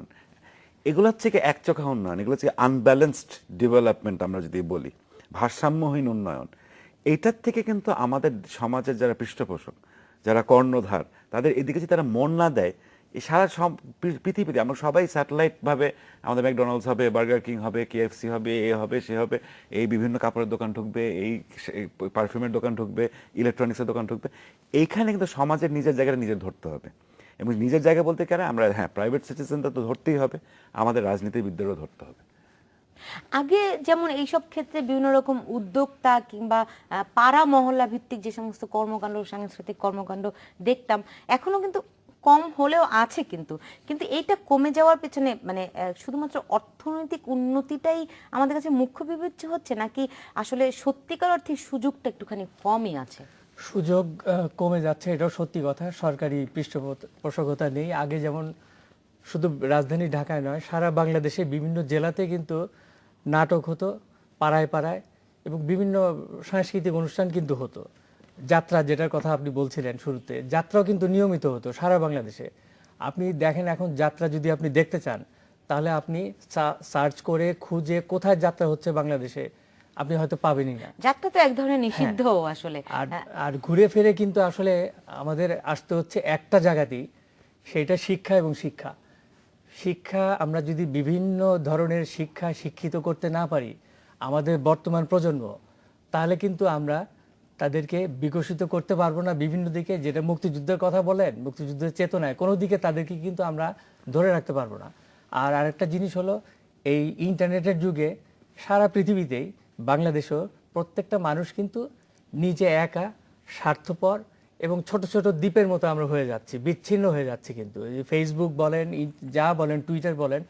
এগুলো হচ্ছে কি একচোখা উন্নয়ন, এগুলো হচ্ছে আনব্যালেন্সড ডেভেলপমেন্ট আমরা যদি বলি, ভারসাম্যহীন উন্নয়ন। এইটার থেকে কিন্তু আমাদের সমাজের যারা পৃষ্ঠপোষক, যারা কর্ণধার, তাদের এদিকে যদি তারা মন না দেয়, এই সারা পৃথিবীতে আমরা সবাই স্যাটেলাইটভাবে, আমাদের ম্যাকডোনাল্ডস হবে, বার্গার কিং হবে, KFC হবে, এ হবে, সে হবে, এই বিভিন্ন কাপড়ের দোকান ঢুকবে, এই পারফিউমের দোকান ঢুকবে, ইলেকট্রনিক্সের দোকান ঢুকবে। এইখানে কিন্তু সমাজের নিজের জায়গাটা নিজের ধরতে হবে, এবং নিজের জায়গা বলতে কেন আমরা, হ্যাঁ, প্রাইভেট সিটিজেনটা তো ধরতেই হবে, আমাদের রাজনীতিবিদদেরও ধরতে হবে। আগে যেমন এইসব ক্ষেত্রে বিভিন্ন রকম উদ্যোক্তা কিংবা পাড়া মহল্লা ভিত্তিক যে সমস্ত কর্মকাণ্ড, সাংস্কৃতিক কর্মকাণ্ড দেখতাম, এখনো কিন্তু কম হলেও আছে, কিন্তু এইটা কমে যাওয়ার পেছনে মানে শুধুমাত্র অর্থনৈতিক উন্নতিটাই আমাদের কাছে মুখ্য বিবেচ্য হচ্ছে, নাকি আসলে সত্যিকার অর্থে সুযোগটা একটুখানি কমই আছে? সুযোগ কমে যাচ্ছে, এটাও সত্যি কথা। সরকারি পৃষ্ঠপোষকতা নেই। আগে যেমন শুধু রাজধানী ঢাকায় নয়, সারা বাংলাদেশে বিভিন্ন জেলাতে কিন্তু নাটক হতো পাড়ায় পাড়ায়, এবং বিভিন্ন সাংস্কৃতিক অনুষ্ঠান কিন্তু হতো। যাত্রা, যেটার কথা আপনি বলছিলেন শুরুতে, যাত্রাও কিন্তু নিয়মিত হতো সারা বাংলাদেশে। আপনি দেখেন, এখন যাত্রা যদি আপনি দেখতে চান, তাহলে আপনি সার্চ করে খুঁজে কোথায় যাত্রা হচ্ছে বাংলাদেশে, আপনি হয়তো পাবেনই না। যাত্রা তো এক ধরনের নিষিদ্ধ আসলে। আর আর ঘুরে ফিরে কিন্তু আসলে আমাদের আসতে হচ্ছে একটা জায়গাতেই, সেটা শিক্ষা এবং শিক্ষা। শিক্ষা আমরা যদি বিভিন্ন ধরনের শিক্ষিত করতে না পারি আমাদের বর্তমান প্রজন্ম, তাহলে কিন্তু আমরা তাদেরকে বিকশিত করতে পারবো না বিভিন্ন দিকে। যেটা মুক্তিযুদ্ধের কথা বলেন, মুক্তিযুদ্ধের চেতনায় কোনো দিকে তাদেরকে কিন্তু আমরা ধরে রাখতে পারবো না। আর আরেকটা জিনিস হলো, এই ইন্টারনেটের যুগে সারা পৃথিবীতেই, বাংলাদেশেও প্রত্যেকটা মানুষ কিন্তু নিজে একা, স্বার্থপর এবং ছোট ছোট দ্বীপের মতো আমরা হয়ে যাচ্ছি, বিচ্ছিন্ন হয়ে যাচ্ছি। কিন্তু এই ফেসবুক বলেন, যা বলেন, টুইটার বলেন,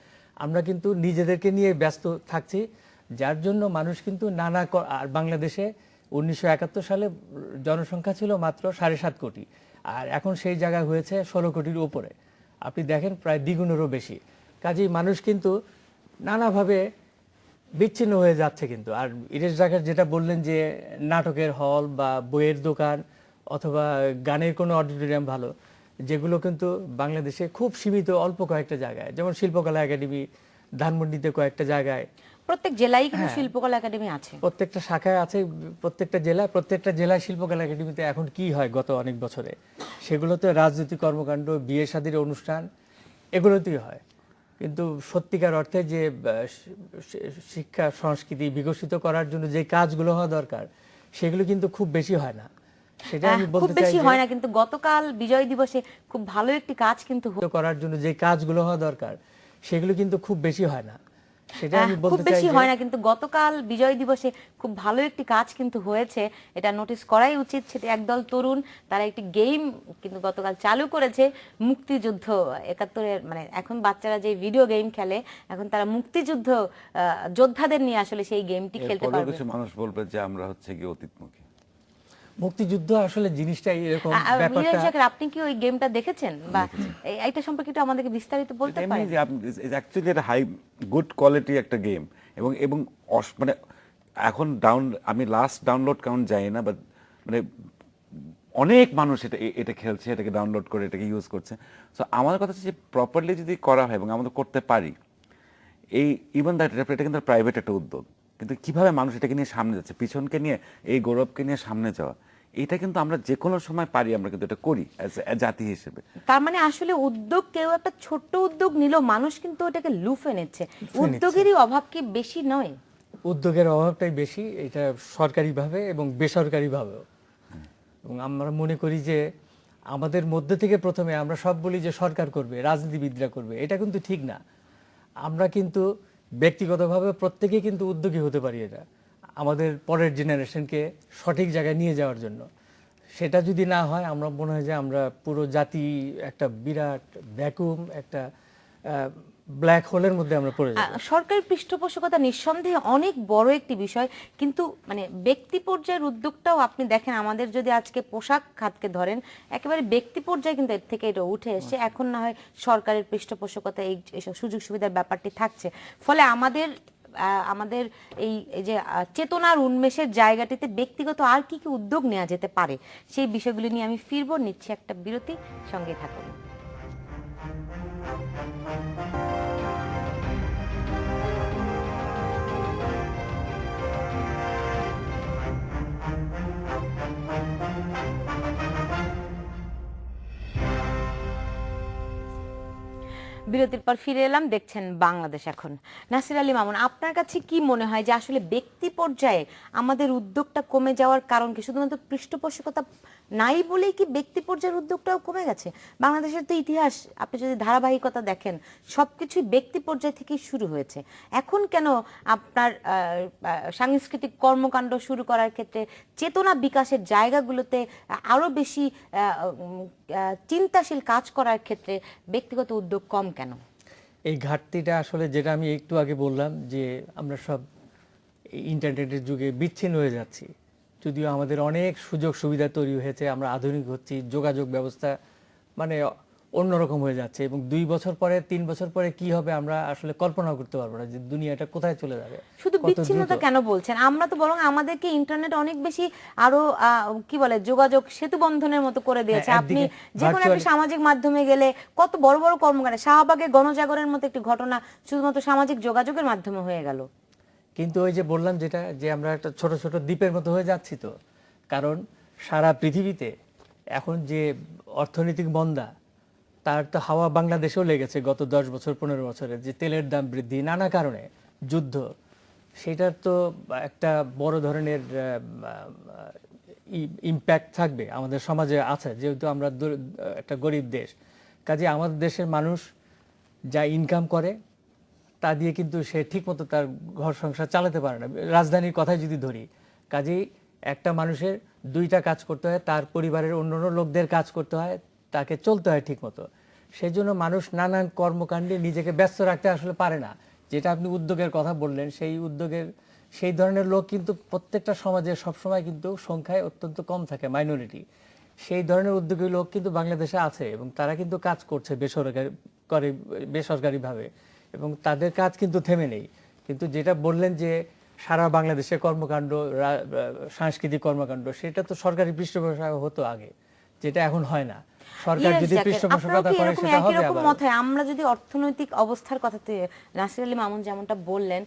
আমরা কিন্তু নিজেদেরকে নিয়ে ব্যস্ত থাকছি, যার জন্য মানুষ কিন্তু আর বাংলাদেশে 1971 সালে জনসংখ্যা ছিল মাত্র 7.5 কোটি, আর এখন সেই জায়গা হয়েছে 16 কোটির উপরে। আপনি দেখেন প্রায় দ্বিগুণেরও বেশি। কাজেই মানুষ কিন্তু নানাভাবে বিচ্ছিন্ন হয়ে যাচ্ছে কিন্তু। আর ইরেশ জাকার যেটা বললেন যে নাটকের হল বা বইয়ের দোকান অথবা গানের কোনো অডিটোরিয়াম ভালো, যেগুলো কিন্তু বাংলাদেশে খুব সীমিত অল্প কয়েকটা জায়গায়, যেমন শিল্পকলা একাডেমি ধানমন্ডিতে কয়েকটা জায়গায়, প্রত্যেক জেলায় কিন্তু শিল্পকলা একাডেমি আছে, প্রত্যেকটা শাখায় আছে, প্রত্যেকটা জেলায় শিল্পকলা একাডেমিতে এখন কি হয় গত অনেক বছরে, সেগুলোতে রাজনৈতিক কর্মকাণ্ড, বিয়ে শাদীর অনুষ্ঠান, এগুলোতেই হয়। কিন্তু সত্যিকার অর্থে যে শিক্ষা সংস্কৃতি বিকশিত করার জন্য যে কাজগুলো হওয়া দরকার, সেগুলো কিন্তু খুব বেশি হয় না। সেটা আমি খুব বলতে চাই বেশি হয় না, কিন্তু গতকাল বিজয় দিবসে খুব ভালো একটি কাজ কিন্তু করার জন্য যে কাজগুলো হওয়া দরকার, সেগুলো কিন্তু খুব বেশি হয় না। সেটা আমি খুব বলতে চাই বেশি হয় না, কিন্তু গতকাল বিজয় দিবসে খুব ভালো একটি কাজ কিন্তু হয়েছে, এটা নোটিস করাই উচিত। সেটা একদল তরুণ, তারা একটি গেম কিন্তু গতকাল চালু করেছে, মুক্তিযুদ্ধ 71-এর, মানে এখন বাচ্চারা যে ভিডিও গেম খেলে, এখন তারা মুক্তিযুদ্ধ যোদ্ধাদের নিয়ে আসলে সেই গেমটি খেলতে পারবে। কিছু মানুষ বলবে যে আমরা হচ্ছে কি অতীতমুখী। মুক্তিযুদ্ধ আসলে জিনিসটা এরকম মিরাজ ব্যাপারটা। জাকের, আপনি কি ওই গেমটা দেখেছেন বা এইটা সম্পর্কে একটু আমাদেরকে বিস্তারিত বলতে পারেন? অ্যাকচুয়ালি এটা হাই গুড কোয়ালিটি একটা গেম, এবং এবং মানে এখন আমি লাস্ট ডাউনলোড কাউন্ট জানি না, বাট মানে অনেক মানুষ এটা খেলছে, এটাকে ডাউনলোড করে এটাকে ইউজ করছে। সো আমাদের কথা হচ্ছে যে প্রপারলি যদি করা হয় এবং আমরা করতে পারি, এই ইভেন দ্যাট এটা কিন্তু প্রাইভেট একটা উদ্যোগ, কিন্তু কিভাবে মানুষ এটাকে নিয়ে সামনে যাচ্ছে, পিছনকে নিয়ে, এই গৌরবকে নিয়ে সামনে যাওয়া, এটা কিন্তু আমরা যে কোনো সময় পারি, আমরা কিন্তু এটা করি জাতি হিসেবে। তার মানে আসলে উদ্যোগ, কেউ একটা ছোট্ট উদ্যোগ নিল, মানুষ কিন্তু ওটাকে লুফে নিচ্ছে। উদ্যোগেরই অভাব কি বেশি নয়? উদ্যোগের অভাবটাই বেশি, এটা সরকারিভাবে এবং বেসরকারিভাবেও। এবং আমরা মনে করি যে আমাদের মধ্যে থেকে প্রথমে আমরা সব বলি যে সরকার করবে, রাজনীতিবিদরা করবে, এটা কিন্তু ঠিক না। আমরা কিন্তু ব্যক্তিগতভাবে প্রত্যেকেই কিন্তু উদ্যোগী হতে পারি, এটা আমাদের পরের জেনারেশনকে সঠিক জায়গায় নিয়ে যাওয়ার জন্য। সেটা যদি না হয়, আমরা মনে হয় যে আমরা পুরো জাতি একটা বিরাট ভ্যাকুয়াম, একটা ব্ল্যাক হোলের মধ্যে আমরা পড়ে যাব। সরকারি পৃষ্ঠপোষকতা নিঃসন্দেহে অনেক বড় একটি বিষয়, কিন্তু মানে ব্যক্তি পর্যায়ের উদ্যোগটাও আপনি দেখেন, আমাদের যদি আজকে পোশাক খাতকে ধরেন, একেবারে ব্যক্তি পর্যায়ে কিন্তু এর থেকে এটা উঠে এসে, এখন না হয় সরকারের পৃষ্ঠপোষকতা এইসব সুযোগ সুবিধার ব্যাপারটি থাকছে, ফলে আমাদের এই যে চেতনার উন্মেষের জায়গাটিতে ব্যক্তিগত আর কি কি উদ্যোগ নেওয়া যেতে পারে, সেই বিষয়গুলি নিয়ে আমি ফিরবো। নিচ্ছি একটা বিরতি, সঙ্গে থাকুন। বিরতির পর ফিরে এলাম, দেখছেন বাংলাদেশ এখন। নাসির আলী মামুন, আপনার কাছে কি মনে হয় যে আসলে ব্যক্তি পর্যায়ে আমাদের উদ্যোগটা কমে যাওয়ার কারণ কি? শুধুমাত্র পৃষ্ঠপোষকতা নাই বলেই কি ব্যক্তি পর্যায়ের উদ্যোগটাও কমে গেছে? বাংলাদেশের তো ইতিহাস আপনি যদি ধারাবাহিকতা দেখেন, সবকিছুই ব্যক্তি পর্যায় থেকেই শুরু হয়েছে। এখন কেন আপনার সাংস্কৃতিক কর্মকাণ্ড শুরু করার ক্ষেত্রে, চেতনা বিকাশের জায়গাগুলোতে আরো বেশি চিন্তাশীল কাজ করার ক্ষেত্রে ব্যক্তিগত উদ্যোগ কম কেন? এই ঘাটতিটা আসলে, যেটা আমি একটু আগে বললাম, যে আমরা সব ইন্টারনেটের যুগে বিচ্ছিন্ন হয়ে যাচ্ছি। যদিও আমাদের অনেক সুযোগ সুবিধা তৈরি হয়েছে, আমরা আধুনিক হচ্ছি, যোগাযোগ ব্যবস্থা মানে অন্যরকম হয়ে যাচ্ছে, এবং 2 বছর পরে 3 বছর পরে কি হবে আমরা আসলে কল্পনা করতে পারবো না, যে দুনিয়াটা কোথায় চলে যাবে। শুধু বিচ্ছিন্নতা কেন বলছেন? আমরা তো বরং আমাদেরকে ইন্টারনেট অনেক বেশি আরো কি বলে, যোগাযোগ সেতু বন্ধনের মতো করে দিয়েছে। আপনি যে কোনো একটা সামাজিক মাধ্যমে গেলে কত বড় বড় কর্মকাণ্ড, শাহবাগে গণজাগরণের মতো একটি ঘটনা শুধুমাত্র সামাজিক যোগাযোগের মাধ্যমে হয়ে গেল। কিন্তু ওই যে বললাম যেটা, যে আমরা একটা ছোট ছোট দ্বীপের মতো হয়ে যাচ্ছি তো, কারণ সারা পৃথিবীতে এখন যে অর্থনৈতিক মন্দা, তার তো হাওয়া বাংলাদেশেও লেগেছে গত 10 বছর 15 বছরে, যে তেলের দাম বৃদ্ধি নানা কারণে, যুদ্ধ, সেটার তো একটা বড় ধরনের ইম্প্যাক্ট থাকবে আমাদের সমাজে আছে, যেহেতু আমরা একটা গরিব দেশ। কাজে আমাদের দেশের মানুষ যা ইনকাম করে তা দিয়ে কিন্তু সে ঠিকমতো তার ঘর সংসার চালাতে পারে না। রাজধানীর কথাই যদি ধরি, কাজেই একটা মানুষের 2টা কাজ করতে হয়, তার পরিবারের অন্যান্য লোকদের কাজ করতে হয়, তাকে চলতে হয় ঠিকমতো। সেই জন্য মানুষ নানান কর্মকাণ্ডে নিজেকে ব্যস্ত রাখতে আসলে পারে না। যেটা আপনি উদ্যোগের কথা বললেন, সেই উদ্যোগের সেই ধরনের লোক কিন্তু প্রত্যেকটা সমাজে সবসময় কিন্তু সংখ্যায় অত্যন্ত কম থাকে, মাইনরিটি। সেই ধরনের উদ্যোগী লোক কিন্তু বাংলাদেশে আছে এবং তারা কিন্তু কাজ করছে বেসরকারিভাবে, এবং তাদের কাজ কিন্তু থেমে নেই। কিন্তু যেটা বললেন যে সারা বাংলাদেশে কর্মকাণ্ড, সাংস্কৃতিক কর্মকাণ্ড, সেটা তো সরকারি পৃষ্ঠপোষকতা হতো আগে, যেটা এখন হয় না। সরকার Yes, যদি জাকির, পৃষ্ঠপোষকতা আপনারও কি করে এরকম সেটা একই হবে রকম আবার। মত হয়? আমরা যদি অর্থনৈতিক অবস্থার কথাতে, নাসির আলী মামুন যেমনটা বললেন,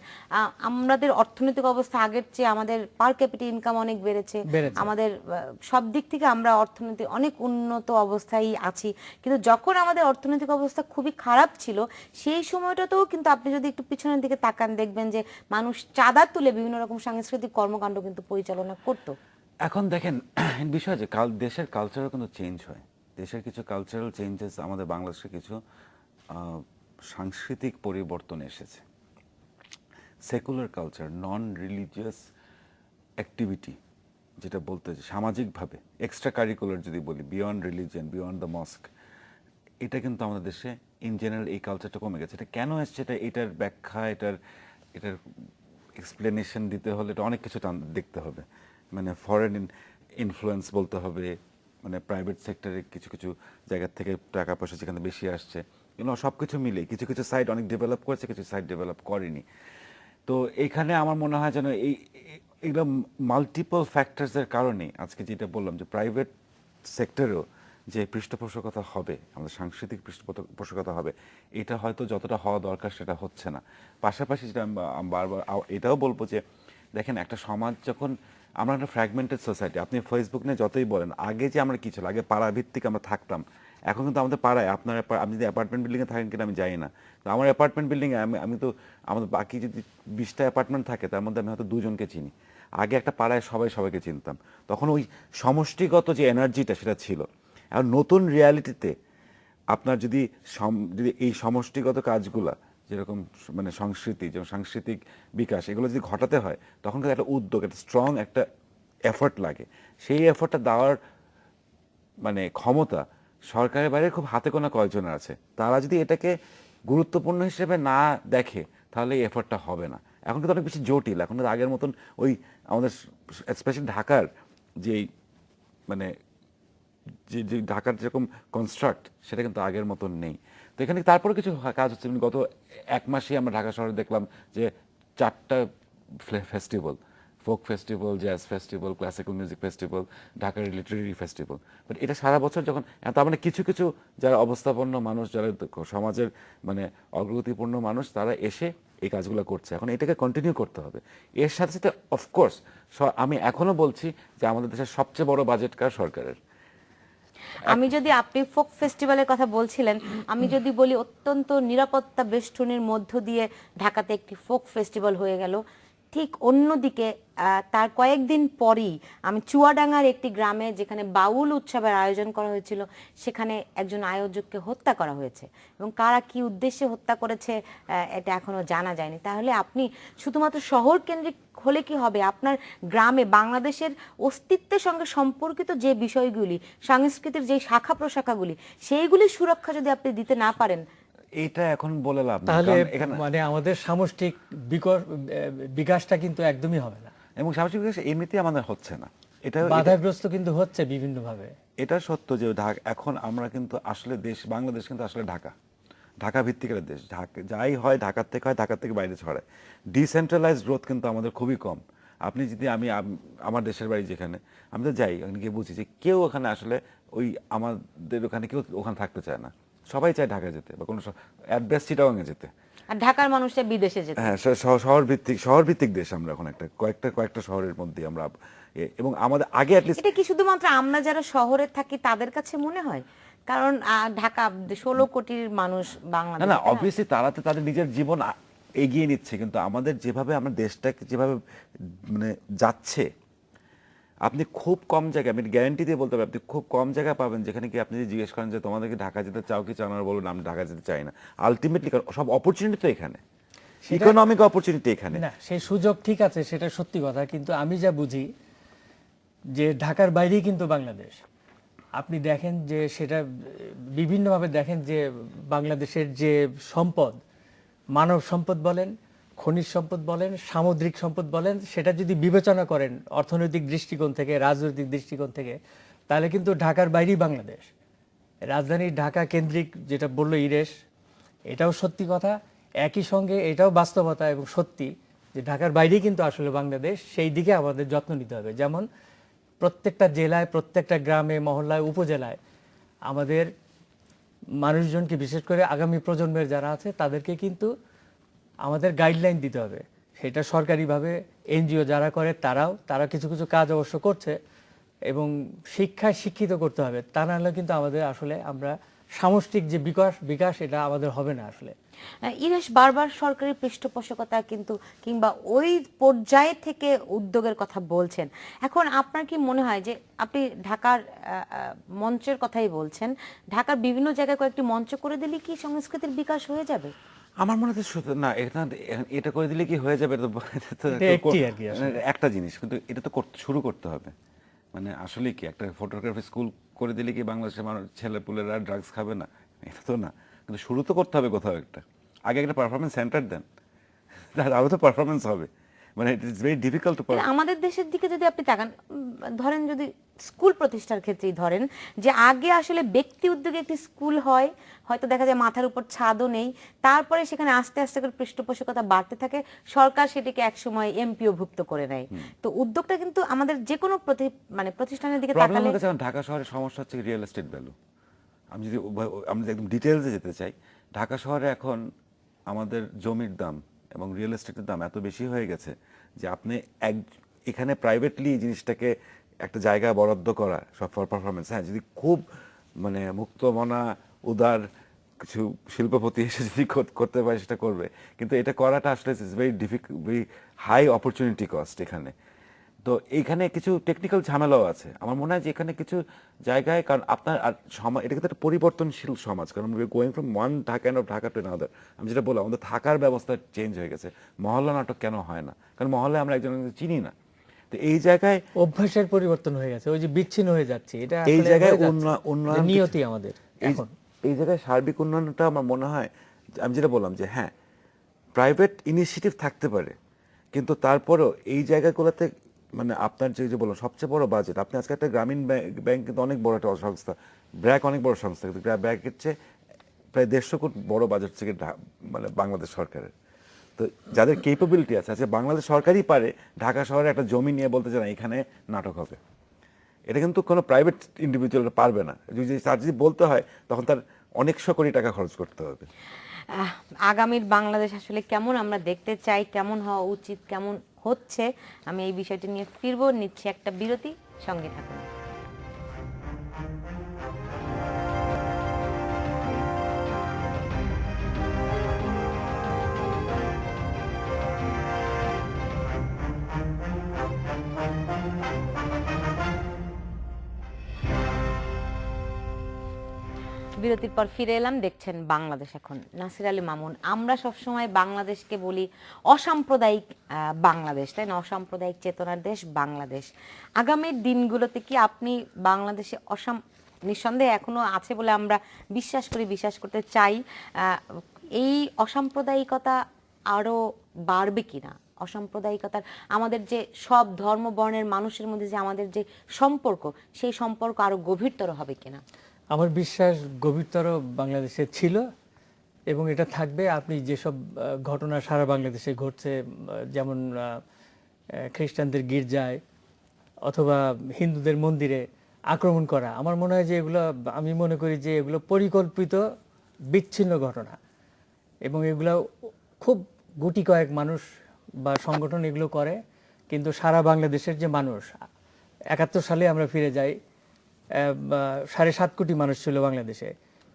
আমাদের অর্থনৈতিক অবস্থা আগের চেয়ে আমাদের পার ক্যাপিটা ইনকাম অনেক বেড়েছে, আমাদের সব দিক থেকে আমরা অর্থনৈতিক অনেক উন্নত অবস্থায় আছি। কিন্তু যখন আমাদের অর্থনৈতিক অবস্থা খুবই খারাপ ছিল, সেই সময়টাতেও কিন্তু আপনি যদি একটু পিছনের দিকে তাকান, দেখবেন যে মানুষ চাঁদা তুলে বিভিন্ন রকম সাংস্কৃতিক কর্মকাণ্ড কিন্তু পরিচালনা করতো। এখন দেখেন বিষয় যে দেশের কালচারও কিন্তু চেঞ্জ হয়। দেশের কিছু কালচারাল চেঞ্জেস, আমাদের বাংলাদেশে কিছু সাংস্কৃতিক পরিবর্তন এসেছে। সেকুলার কালচার, নন রিলিজিয়াস অ্যাক্টিভিটি, যেটা বলতে সামাজিকভাবে এক্সট্রা কারিকুলার যদি বলি, beyond religion, beyond the mosque, এটা কিন্তু আমাদের দেশে ইন জেনারেল এই কালচারটা কমে গেছে। এটা কেন এসছে, এটার ব্যাখ্যা, এটার এক্সপ্লেনেশন দিতে হলে এটা অনেক কিছু দেখতে হবে। মানে ফরেন ইনফ্লুয়েন্স বলতে হবে, মানে প্রাইভেট সেক্টরে কিছু কিছু জায়গার থেকে টাকা পয়সা যেখানে বেশি আসছে, এগুলো সব কিছু মিলে কিছু কিছু সাইড অনেক ডেভেলপ করেছে, কিছু সাইড ডেভেলপ করেনি। তো এইখানে আমার মনে হয় যেন এইগুলো মাল্টিপল ফ্যাক্টরসের কারণে আজকে যেটা বললাম, যে প্রাইভেট সেক্টরেও যে পৃষ্ঠপোষকতা হবে, আমাদের সাংস্কৃতিক পৃষ্ঠপোষকতা হবে, এটা হয়তো যতটা হওয়া দরকার সেটা হচ্ছে না। পাশাপাশি যেটা আমি বারবার এটাও বলবো যে দেখেন, একটা সমাজ যখন, আমরা একটা ফ্র্যাগমেন্টেড সোসাইটি, আপনি ফেসবুক নিয়ে যতই বলেন, আগে যে আমরা কি ছিল, আগে পাড়া ভিত্তিক আমরা থাকতাম, এখন কিন্তু আমাদের পাড়ায়, আপনি যদি অ্যাপার্টমেন্ট বিল্ডিংয়ে থাকেন কিনা আমি জানি না, তো আমার অ্যাপার্টমেন্ট বিল্ডিংয়ে আমি তো, আমাদের বাকি যদি 20টা অ্যাপার্টমেন্ট থাকে তার মধ্যে আমি হয়তো 2জনকে চিনি। আগে একটা পাড়ায় সবাইকে চিনতাম, তখন ওই সমষ্টিগত যে এনার্জিটা সেটা ছিল। আর নতুন রিয়ালিটিতে আপনার যদি এই সমষ্টিগত কাজগুলা, যেরকম মানে সংস্কৃতি, যেমন সাংস্কৃতিক বিকাশ, এগুলো যদি ঘটাতে হয়, তখন কিন্তু একটা উদ্যোগ, একটা স্ট্রং একটা এফোর্ট লাগে। সেই এফোর্টটা দেওয়ার মানে ক্ষমতা সরকারের বাইরে খুব হাতে গোনা কয়েকজনের আছে। তারা যদি এটাকে গুরুত্বপূর্ণ হিসেবে না দেখে, তাহলে এই এফোর্টটা হবে না। এখন কিন্তু অনেক বেশি জটিল, এখন কিন্তু আগের মতন ওই আমাদের স্পেশালি ঢাকার যেই মানে যে ঢাকার যেরকম কনস্ট্রাক্ট, সেটা কিন্তু আগের মতন নেই। তো এখানে তারপরে কিছু কাজ হচ্ছে। গত 1 মাসেই আমরা ঢাকা শহরে দেখলাম যে 4টা festival, folk festival, jazz festival, classical music festival, ঢাকার লিটারেরি ফেস্টিভ্যাল। বাট এটা সারা বছর যখন, তার মানে কিছু কিছু যারা অবস্থাপন্ন মানুষ, যারা সমাজের মানে অগ্রগতিপূর্ণ মানুষ, তারা এসে এই কাজগুলো করছে। এখন এটাকে কন্টিনিউ করতে হবে। এর সাথে সাথে অফকোর্স আমি এখনো বলছি যে আমাদের দেশের সবচেয়ে বড় বাজেট কার, সরকারের। আমি যদি, আপনি ফোক ফেস্টিভ্যালের কথা বলছিলেন, আমি যদি বলি অত্যন্ত নিরাপত্তা বেষ্টনীর মধ্য দিয়ে ঢাকাতে একটি ফোক ফেস্টিভ্যাল হয়ে গেল, ঠিক অন্যদিকে তার কয়েকদিন পরই আমি চুয়াডাঙ্গার একটি গ্রামে, যেখানে বাউল উৎসবের আয়োজন করা হয়েছিল, সেখানে একজন আয়োজককে হত্যা করা হয়েছে, এবং কারা কি উদ্দেশ্যে হত্যা করেছে এটা এখনো জানা যায়নি। তাহলে আপনি শুধুমাত্র শহর কেন্দ্রিক হলে কি হবে? আপনার গ্রামে বাংলাদেশের অস্তিত্বের সঙ্গে সম্পর্কিত যে বিষয়গুলি, সংস্কৃতির যে শাখা প্রশাখাগুলি, সেইগুলি সুরক্ষা যদি আপনি দিতে না পারেন, এটা এখন বলে লাভ নেই, তাহলে কারণ এখানে মানে আমাদের সামষ্টিক বিকাশটা কিন্তু একদমই হবে না, এবং সামাজিক বিকাশ এমনিতেই আমাদের হচ্ছে না। এটা বাধাগ্রস্ত কিন্তু হচ্ছে বিভিন্নভাবে। এটা সত্য যে এখন আমরা কিন্তু আসলে বাংলাদেশ কিন্তু আসলে ঢাকা ভিত্তিকের দেশ। যাই হয় ঢাকার থেকে হয়, ঢাকার থেকে বাইরে ছড়ায়। ডিসেন্ট্রালাইজ গ্রোথ কিন্তু আমাদের খুবই কম। আপনি যদি আমার দেশের বাড়ি যেখানে, আমি তো যাই, ওখানে গিয়ে বুঝি যে কেউ ওখানে আসলে ওই আমাদের ওখানে কেউ ওখানে থাকতে চায় না। সবাই চায় ঢাকা যেতে বা কোনো অ্যাড্রেস চিটাগাংয়ে যেতে। আর ঢাকার মানুষরা বিদেশে যেতে। হ্যাঁ, শহর ভিত্তিক দেশ আমরা এখন, একটা কয়েকটা শহরের মধ্যে আমরা এবং আমাদের আগে অ্যাটলিস্ট এটা কি শুধুমাত্র আমরা যারা শহরে থাকি তাদের কাছে মনে হয়? কারণ ঢাকা 16 কোটির মানুষ না বাংলাদেশ। না অবভিয়াসলি তারা তো তাদের নিজের জীবন এগিয়ে নিচ্ছে, কিন্তু আমাদের যেভাবে আমরা দেশটাকে যেভাবে মানে যাচ্ছে, আপনি খুব কম জায়গায়, আমি গ্যারান্টি দিয়ে বলতে পারি, আপনি খুব কম জায়গা পাবেন যেখানে কি আপনি যদি জিজ্ঞেস করেন যে তোমাদেরকে ঢাকা যেতে চাও কি চাও না, বলুন আমি ঢাকা যেতে চাই না। আলটিমেটলি সব অপরচুনিটি তো এখানে, ইকোনমিক অপরচুনিটি এখানে। না, সেই সুযোগ ঠিক আছে, সেটা সত্যি কথা, কিন্তু আমি যা বুঝি যে ঢাকার বাইরেই কিন্তু বাংলাদেশ। আপনি দেখেন যে সেটা বিভিন্নভাবে দেখেন যে বাংলাদেশের যে সম্পদ, মানব সম্পদ বলেন, খনিজ সম্পদ বলেন, সামুদ্রিক সম্পদ বলেন, সেটা যদি বিবেচনা করেন অর্থনৈতিক দৃষ্টিকোণ থেকে, রাজনৈতিক দৃষ্টিকোণ থেকে, তাহলে কিন্তু ঢাকার বাইরেই বাংলাদেশ। রাজধানী ঢাকা কেন্দ্রিক যেটা বললো ইরেশ, এটাও সত্যি কথা, একই সঙ্গে এটাও বাস্তবতা এবং সত্যি যে ঢাকার বাইরেই কিন্তু আসলে বাংলাদেশ। সেই দিকে আমাদের যত্ন নিতে হবে। যেমন প্রত্যেকটা জেলায়, প্রত্যেকটা গ্রামে, মহল্লায়, উপজেলায় আমাদের মানুষজনকে, বিশেষ করে আগামী প্রজন্মের যারা আছে তাদেরকে কিন্তু আমাদের গাইডলাইন দিতে হবে। সেটা সরকারিভাবে এনজিও যারা করে তারা কিছু কিছু কাজ অবশ্য করছে, এবং শিক্ষায় শিক্ষিত করতে হবে। তা না হলে কিন্তু আমাদের আসলে আমরা সামষ্টিক যে বিকাশ এটা আমাদের হবে না আসলে। ইরেশ বারবার সরকারি পৃষ্ঠপোষকতা কিন্তু কিংবা ওই পর্যায়ে থেকে উদ্যোগের কথা বলছেন। এখন আপনার কি মনে হয় যে আপনি ঢাকার মঞ্চের কথাই বলছেন, ঢাকার বিভিন্ন জায়গায় কয়েকটি মঞ্চ করে দিলে কি সংস্কৃতির বিকাশ হয়ে যাবে? আমার মনে হয় না, এটা করে দিলে কি হয়ে যাবে, একটা জিনিস, কিন্তু এটা তো শুরু করতে হবে। মানে আসলে কি একটা ফটোগ্রাফি স্কুল করে দিলে কি বাংলাদেশের মানুষ, ছেলেপুলেরা ড্রাগস খাবে না? এটা তো না, কিন্তু শুরু তো করতে হবে কোথাও একটা। আগে একটা পারফরমেন্স সেন্টার দেন, তাহলে তো পারফরমেন্স হবে। মানে it is very difficult to. আমাদের দেশের দিকে যদি আপনি তাকান, ধরেন যদি স্কুল প্রতিষ্ঠার ক্ষেত্রেই ধরেন, যে আগে আসলে ব্যক্তি উদ্যোগে একটি স্কুল হয়, হয়তো দেখা যায় মাথার উপর ছাদও নেই, তারপরে সেখানে আস্তে আস্তে করে পৃষ্ঠপোষকতা বাড়তে থাকে, সরকার সেটিকে একসময় এমপিও ভুক্ত করে নেয়। তো উদ্যোগটা কিন্তু আমাদের যে কোনো প্রতিষ্ঠানের দিকে তাকালে। ঢাকা শহরের সমস্যা হচ্ছে রিয়েল এস্টেট ভ্যালু। আমি যদি একদম ডিটেলসে যেতে চাই, ঢাকা শহরে এখন আমাদের জমির দাম এবং রিয়েল এস্টেটের দাম এত বেশি হয়ে গেছে যে আপনি এখানে প্রাইভেটলি জিনিসটাকে একটা জায়গায় বরাদ্দ করা সব ফর পারফরমেন্স, হ্যাঁ, যদি খুব মানে মুক্তমনা উদার কিছু শিল্পপতি এসে যদি করতে পারে সেটা করবে, কিন্তু এটা করাটা আসলে very difficult, very high opportunity cost এখানে। তো এইখানে কিছু টেকনিক্যাল ঝামেলাও আছে আমার মনে হয় যে এখানে কিছু জায়গায়, কারণ আপনার আর সমাজ, এটা কিন্তু একটা পরিবর্তনশীল সমাজ, কারণ going from one Dhaka to another. আমি যেটা বললাম, আমাদের থাকার ব্যবস্থা চেঞ্জ হয়ে গেছে। মহল্লা নাটক কেন হয় না? কারণ মহল্লায় আমরা একজনকে চিনি না। তো এই জায়গায় অভ্যাসের পরিবর্তন হয়ে গেছে, ওই যে বিচ্ছিন্ন হয়ে যাচ্ছে, এটা এই জায়গায় উন্নয়ন নিয়তি আমাদের এখন। এই জায়গায় সার্বিক উন্নয়নটা আমার মনে হয়, আমি যেটা বললাম যে হ্যাঁ, প্রাইভেট ইনিশিয়েটিভ থাকতে পারে, কিন্তু তারপরেও এই জায়গাগুলোতে মানে আপনার যে বললাম সবচেয়ে বড় বাজেট, আপনি আজকে একটা গ্রামীণ ব্যাংক কিন্তু অনেক বড় একটা সংস্থা, ব্র্যাক অনেক বড় সংস্থা, কিন্তু ব্র্যাকের চেয়ে প্রায় 150 কোটি বড় বাজেট থেকে মানে বাংলাদেশ সরকারের। তো যাদের কেপাবিলিটি আছে, আজকে বাংলাদেশ সরকারই পারে ঢাকা শহরে একটা জমি নিয়ে বলতে চান এখানে নাটক হবে, এটা কিন্তু কোনো প্রাইভেট ইন্ডিভিজুয়াল পারবে না। তার যদি বলতে হয় তখন তার অনেকশো কোটি টাকা খরচ করতে হবে। আগামীর বাংলাদেশ আসলে কেমন আমরা দেখতে চাই, কেমন হওয়া উচিত, কেমন হচ্ছে, আমি এই বিষয়টি নিয়ে ফিরবো। নিচ্ছি একটা বিরতি, সঙ্গে থাকুন। বিরতির পর ফিরে এলাম, দেখছেন বাংলাদেশ এখন। নাসির আলী মামুন, আমরা সবসময় বাংলাদেশকে বলি অসাম্প্রদায়িক বাংলাদেশ, তাই না? অসাম্প্রদায়িক চেতনার দেশ বাংলাদেশ। আগামীর দিনগুলোতে কি আপনি বাংলাদেশে নিঃসন্দেহে এখনো আছে বলে আমরা বিশ্বাস করতে চাই, এই অসাম্প্রদায়িকতা আরো বাড়বে কিনা? অসাম্প্রদায়িকতার আমাদের যে সব ধর্ম বর্ণের মানুষের মধ্যে যে আমাদের যে সম্পর্ক, সেই সম্পর্ক আরো গভীরতর হবে কিনা? আমার বিশ্বাস গভীরতর বাংলাদেশে ছিল এবং এটা থাকবে। আপনি যেসব ঘটনা সারা বাংলাদেশে ঘটছে, যেমন খ্রিস্টানদের গির্জায় অথবা হিন্দুদের মন্দিরে আক্রমণ করা, আমার মনে হয় যে এগুলো, আমি মনে করি যে এগুলো পরিকল্পিত বিচ্ছিন্ন ঘটনা, এবং এগুলো খুব গুটি কয়েক মানুষ বা সংগঠন এগুলো করে, কিন্তু সারা বাংলাদেশের যে মানুষ, 71 সালে আমরা ফিরে যাই, 7.5 কোটি মানুষ ছিল বাংলাদেশে,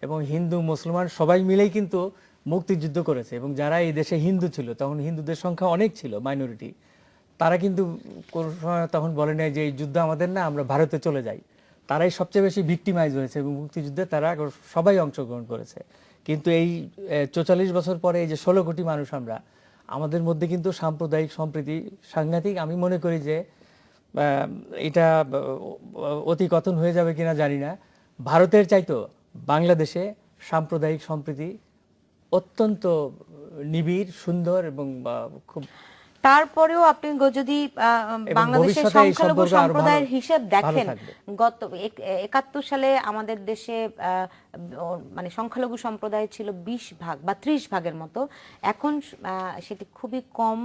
এবং হিন্দু মুসলমান সবাই মিলেই কিন্তু মুক্তিযুদ্ধ করেছে। এবং যারা এই দেশে হিন্দু ছিল, তখন হিন্দুদের সংখ্যা অনেক ছিল, মাইনরিটি, তারা কিন্তু কোনো সময় তখন বলে নাই যে এই যুদ্ধ আমাদের না, আমরা ভারতে চলে যাই। তারাই সবচেয়ে বেশি ভিক্টিমাইজ হয়েছে এবং মুক্তিযুদ্ধে তারা সবাই অংশগ্রহণ করেছে। কিন্তু এই 44 বছর পরে এই যে 16 কোটি মানুষ আমরা, আমাদের মধ্যে কিন্তু সাম্প্রদায়িক সম্প্রীতি সাংঘাতিক। আমি মনে করি যে এটা অতিকথন হয়ে যাবে কিনা জানি না, ভারতের চাইতো বাংলাদেশে সাম্প্রদায়িক সম্প্রীতি অত্যন্ত নিবিড়, সুন্দর এবং খুব। তারপরেও আপনি যদি বাংলাদেশের ভবিষ্যতে এই সংখ্যালঘু সম্পর্ক আরো সম্প্রদায়ের ভালো হিসেব দেখেন, থাকবে। গত 71 সালে আমাদের দেশে মানে সংখ্যালঘু সম্প্রদায় ছিল 20 ভাগ বা 30 ভাগের মতো। এখন সেটি খুবই কম,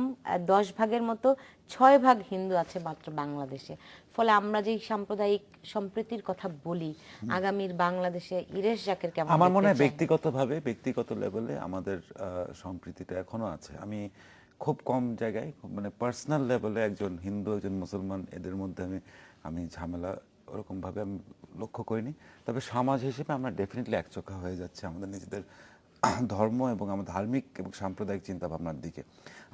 10 ভাগের মতো, 6 ভাগ হিন্দু আছে মাত্র বাংলাদেশে। ফলে আমরা যে সাম্প্রদায়িক সম্প্রীতির কথা বলি, আগামীর বাংলাদেশে ইরেশ জাকের কেমন আমার মনে হয় দেখতে চান? ব্যক্তিগত লেভেলে আমাদের সম্প্রীতিটা এখনো আছে। আমি খুব কম জায়গায়, মানে পার্সোনাল লেভেলে একজন হিন্দু একজন মুসলমান এদের মধ্যে আমি ঝামেলা ওরকমভাবে আমি লক্ষ্য করিনি। তবে সমাজ হিসেবে আমরা ডেফিনেটলি একচোখা হয়ে যাচ্ছে আমাদের নিজেদের ধর্ম এবং আমাদের ধার্মিক এবং সাম্প্রদায়িক চিন্তা ভাবনার দিকে।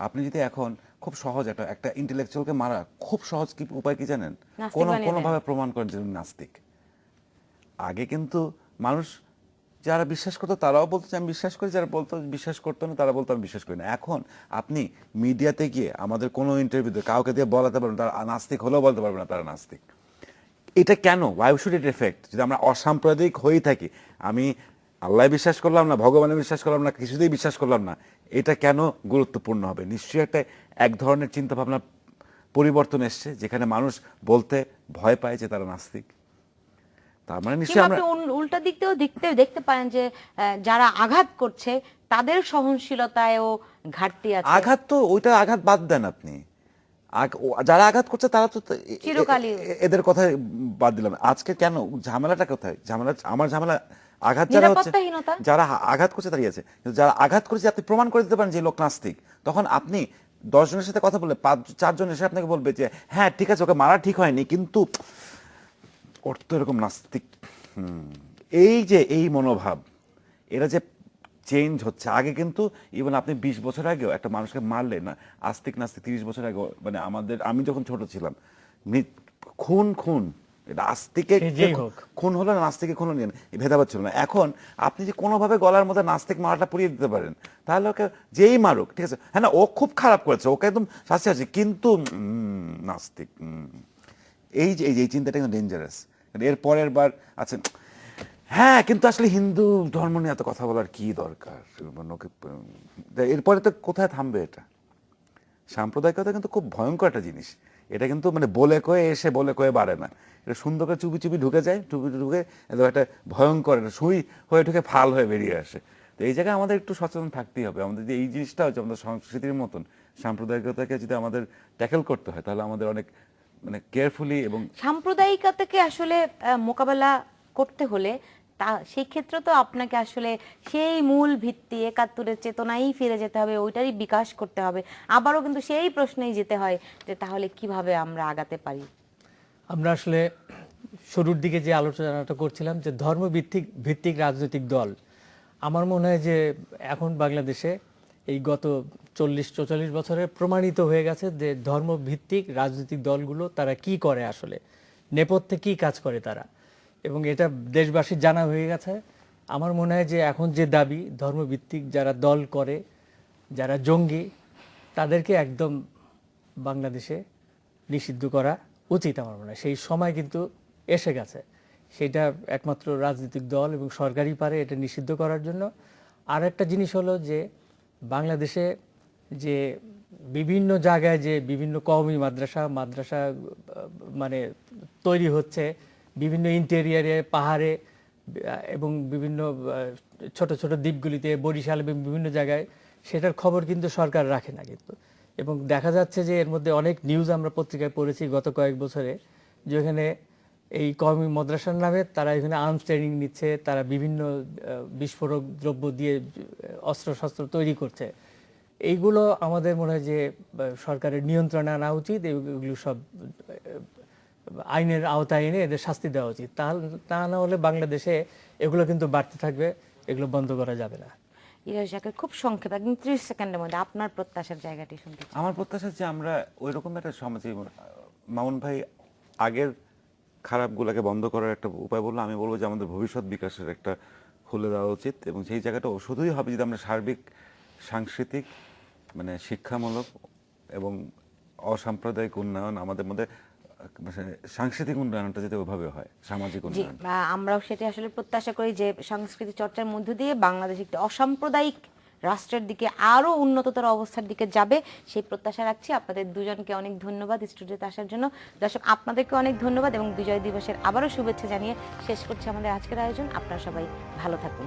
আপনি যদি এখন খুব সহজ একটা ইন্টেলেকচুয়ালকে মারা খুব সহজ কি উপায় কি জানেন? কোনোভাবে প্রমাণ করেন যে উনি নাস্তিক। আগে কিন্তু মানুষ যারা বিশ্বাস করতো তারাও বলতো যে আমি বিশ্বাস করি, যারা বলতো বিশ্বাস করতো না তারা বলতো আমি বিশ্বাস করি না। এখন আপনি মিডিয়াতে গিয়ে আমাদের কোনো ইন্টারভিউতে কাউকে দিয়ে বলাতে পারবেন তারা নাস্তিক হলেও বলতে পারবে না তারা নাস্তিক। এটা কেন? Why should eat effect? যদি আমরা অসাম্প্রদায়িক হয়েই থাকি, আমি আল্লাহ বিশ্বাস করলাম না, ভগবানে বিশ্বাস করলাম না, কিছুতেই বিশ্বাস করলাম না, এটা কেন গুরুত্বপূর্ণ হবে? নিশ্চয়ই একটা এক ধরনের চিন্তা ভাবনার পরিবর্তন এসছে যেখানে মানুষ বলতে ভয় পায় যে তারা নাস্তিক। তার মানে নিশ্চয়ই আমরা উল্টা দিক দিয়েও দেখতে পারেন যে যারা আঘাত করছে তাদের সহনশীলতায়ও ঘাটতি আছে। আঘাত তো ওইটা আঘাত বাদ দেন আপনি, যারা আঘাত করছে তারা তো চিরকালই এদের কথা বাদ দিলাম। আজকে কেন ঝামেলাটা কোথায়? আমার ঝামেলা আঘাত যারা হচ্ছে, যারা আঘাত করছে তারই আছে। কিন্তু যারা আঘাত করেছে আপনি প্রমাণ করে দিতে পারেন যে লোক নাস্তিক, তখন আপনি 10 জনের সাথে কথা বললে 4 জন এসে আপনাকে বলবে যে হ্যাঁ ঠিক আছে, ওকে মারা ঠিক হয়নি, কিন্তু ওর তো এরকম নাস্তিক। এই যে এই মনোভাব, এরা যে চেঞ্জ হচ্ছে। আগে কিন্তু ইভেন আপনি 20 বছর আগেও একটা মানুষকে মারলে না আস্তিক নাস্তিক, 30 বছর আগে মানে আমি যখন ছোট ছিলাম খুন এটা আস্তিকে খুন হলো না নাস্তিকে খুন হলো ভেদাভেদ ছিল না। এখন আপনি যে কোনোভাবে গলার মধ্যে নাস্তিক মারাটা পুড়িয়ে দিতে পারেন, তাহলে ওকে যেই মারুক ঠিক আছে, হ্যাঁ না ও খুব খারাপ করেছে, ওকে একদম শাস্তি আছে, কিন্তু নাস্তিক, এই যে এই চিন্তাটা কিন্তু ডেঞ্জারাস। এর পরের বার আচ্ছা হ্যাঁ কিন্তু আসলে হিন্দু ধর্ম নিয়ে এত কথা বলার কি দরকার? এরপরে তো কোথায় থামবে? এটা সাম্প্রদায়িকতা কিন্তু খুব ভয়ঙ্কর একটা জিনিস। এটা কিন্তু মানে বলে কয়ে এসে বলে কয়ে বাড়ে না, এটা সুন্দর করে চুপি চুপি ঢুকে যায়, ঢুকে একটা ভয়ঙ্কর একটা সুই হয়ে ঢুকে ফাল হয়ে বেরিয়ে আসে। তো এই জায়গায় আমাদের একটু সচেতন থাকতেই হবে। আমাদের যে এই জিনিসটা হচ্ছে আমাদের সংস্কৃতির মতন সাম্প্রদায়িকতাকে যদি আমাদের ট্যাকেল করতে হয়, তাহলে আমাদের অনেক মানে কেয়ারফুলি এবং সাম্প্রদায়িকতাকে আসলে মোকাবেলা করতে হলে সেই ক্ষেত্রে তো আপনাকে আসলে সেই মূল ভিত্তি 71-এর চেতনাই ফিরে যেতে হবে, ওইটারই বিকাশ করতে হবে। আবারও কিন্তু সেই প্রশ্নেই যেতে হয় যে তাহলে কিভাবে আমরা আগাতে পারি। আমরা আসলে শুরুর দিকে যে আলোচনাটা করছিলাম যে ধর্ম ভিত্তিক রাজনৈতিক দল, আমার মনে হয় যে এখন বাংলাদেশে এই গত 40-44 বছরে প্রমাণিত হয়ে গেছে যে ধর্মভিত্তিক রাজনৈতিক দলগুলো তারা কি করে, আসলে নেপথ্যে কি কাজ করে তারা, এবং এটা দেশবাসীর জানা হয়ে গেছে। আমার মনে হয় যে এখন যে দাবি ধর্মভিত্তিক যারা দল করে, যারা জঙ্গি, তাদেরকে একদম বাংলাদেশে নিষিদ্ধ করা উচিত। আমার মনে হয় সেই সময় কিন্তু এসে গেছে। সেটা একমাত্র রাজনৈতিক দল এবং সরকারই পারে এটা নিষিদ্ধ করার জন্য। আর একটা জিনিস হলো যে বাংলাদেশে যে বিভিন্ন জায়গায় যে বিভিন্ন কওমি মাদ্রাসা মানে তৈরি হচ্ছে বিভিন্ন ইন্টেরিয়ারে, পাহাড়ে এবং বিভিন্ন ছোট ছোট দ্বীপগুলিতে, বরিশাল এবং বিভিন্ন জায়গায়, সেটার খবর কিন্তু সরকার রাখে না কিন্তু। এবং দেখা যাচ্ছে যে এর মধ্যে অনেক নিউজ আমরা পত্রিকায় পড়েছি গত কয়েক বছরে, যেখানে এই কওমি মাদ্রাসার নামে তারা এখানে আর্মস ট্রেনিং নিচ্ছে, তারা বিভিন্ন বিস্ফোরক দ্রব্য দিয়ে অস্ত্রশস্ত্র তৈরি করছে। এইগুলো আমাদের মনে হয় যে সরকারের নিয়ন্ত্রণে আনা উচিত, এগুলো সব আইনের আওতায় এনে এদের শাস্তি দেওয়া উচিত। তা না হলে বাংলাদেশে এগুলো কিন্তু বাড়তে থাকবে, এগুলো বন্ধ করা যাবে না। ইরাজ জাকের, খুব সংক্ষেপে একদম 30 সেকেন্ডের মধ্যে আপনার প্রত্যাশার জায়গাটি শুনতে চাই। আমার প্রত্যাশা যে আমরা ওই রকম একটা সমাজে, মামুন ভাই আগের খারাপগুলোকে বন্ধ করার একটা উপায় বললো, আমি বলবো যে আমাদের ভবিষ্যৎ বিকাশের একটা খুলে দেওয়া উচিত, এবং সেই জায়গাটা শুধুই হবে যদি আমরা সার্বিক সাংস্কৃতিক মানে শিক্ষামূলক এবং অসাম্প্রদায়িক উন্নয়ন আমাদের মধ্যে, মানে সাংস্কৃতিক উন্নয়নটা যাতে ওভাবে হয়, সামাজিক জি, উন্নয়ন। আমরাও সেটা আসলে প্রত্যাশা করি যে সংস্কৃতি চর্চার মধ্য দিয়ে বাংলাদেশ একটি অসাম্প্রদায়িক রাষ্ট্রের দিকে আরো উন্নততর অবস্থার দিকে যাবে, সেই প্রত্যাশা রাখছি। আপনাদের দুজনকে অনেক ধন্যবাদ স্টুডিওতে আসার জন্য। দর্শক, আপনাদেরকে অনেক ধন্যবাদ এবং বিজয় দিবসের আবারও শুভেচ্ছা জানিয়ে শেষ করছি আমাদের আজকের আয়োজন। আপনারা সবাই ভালো থাকুন।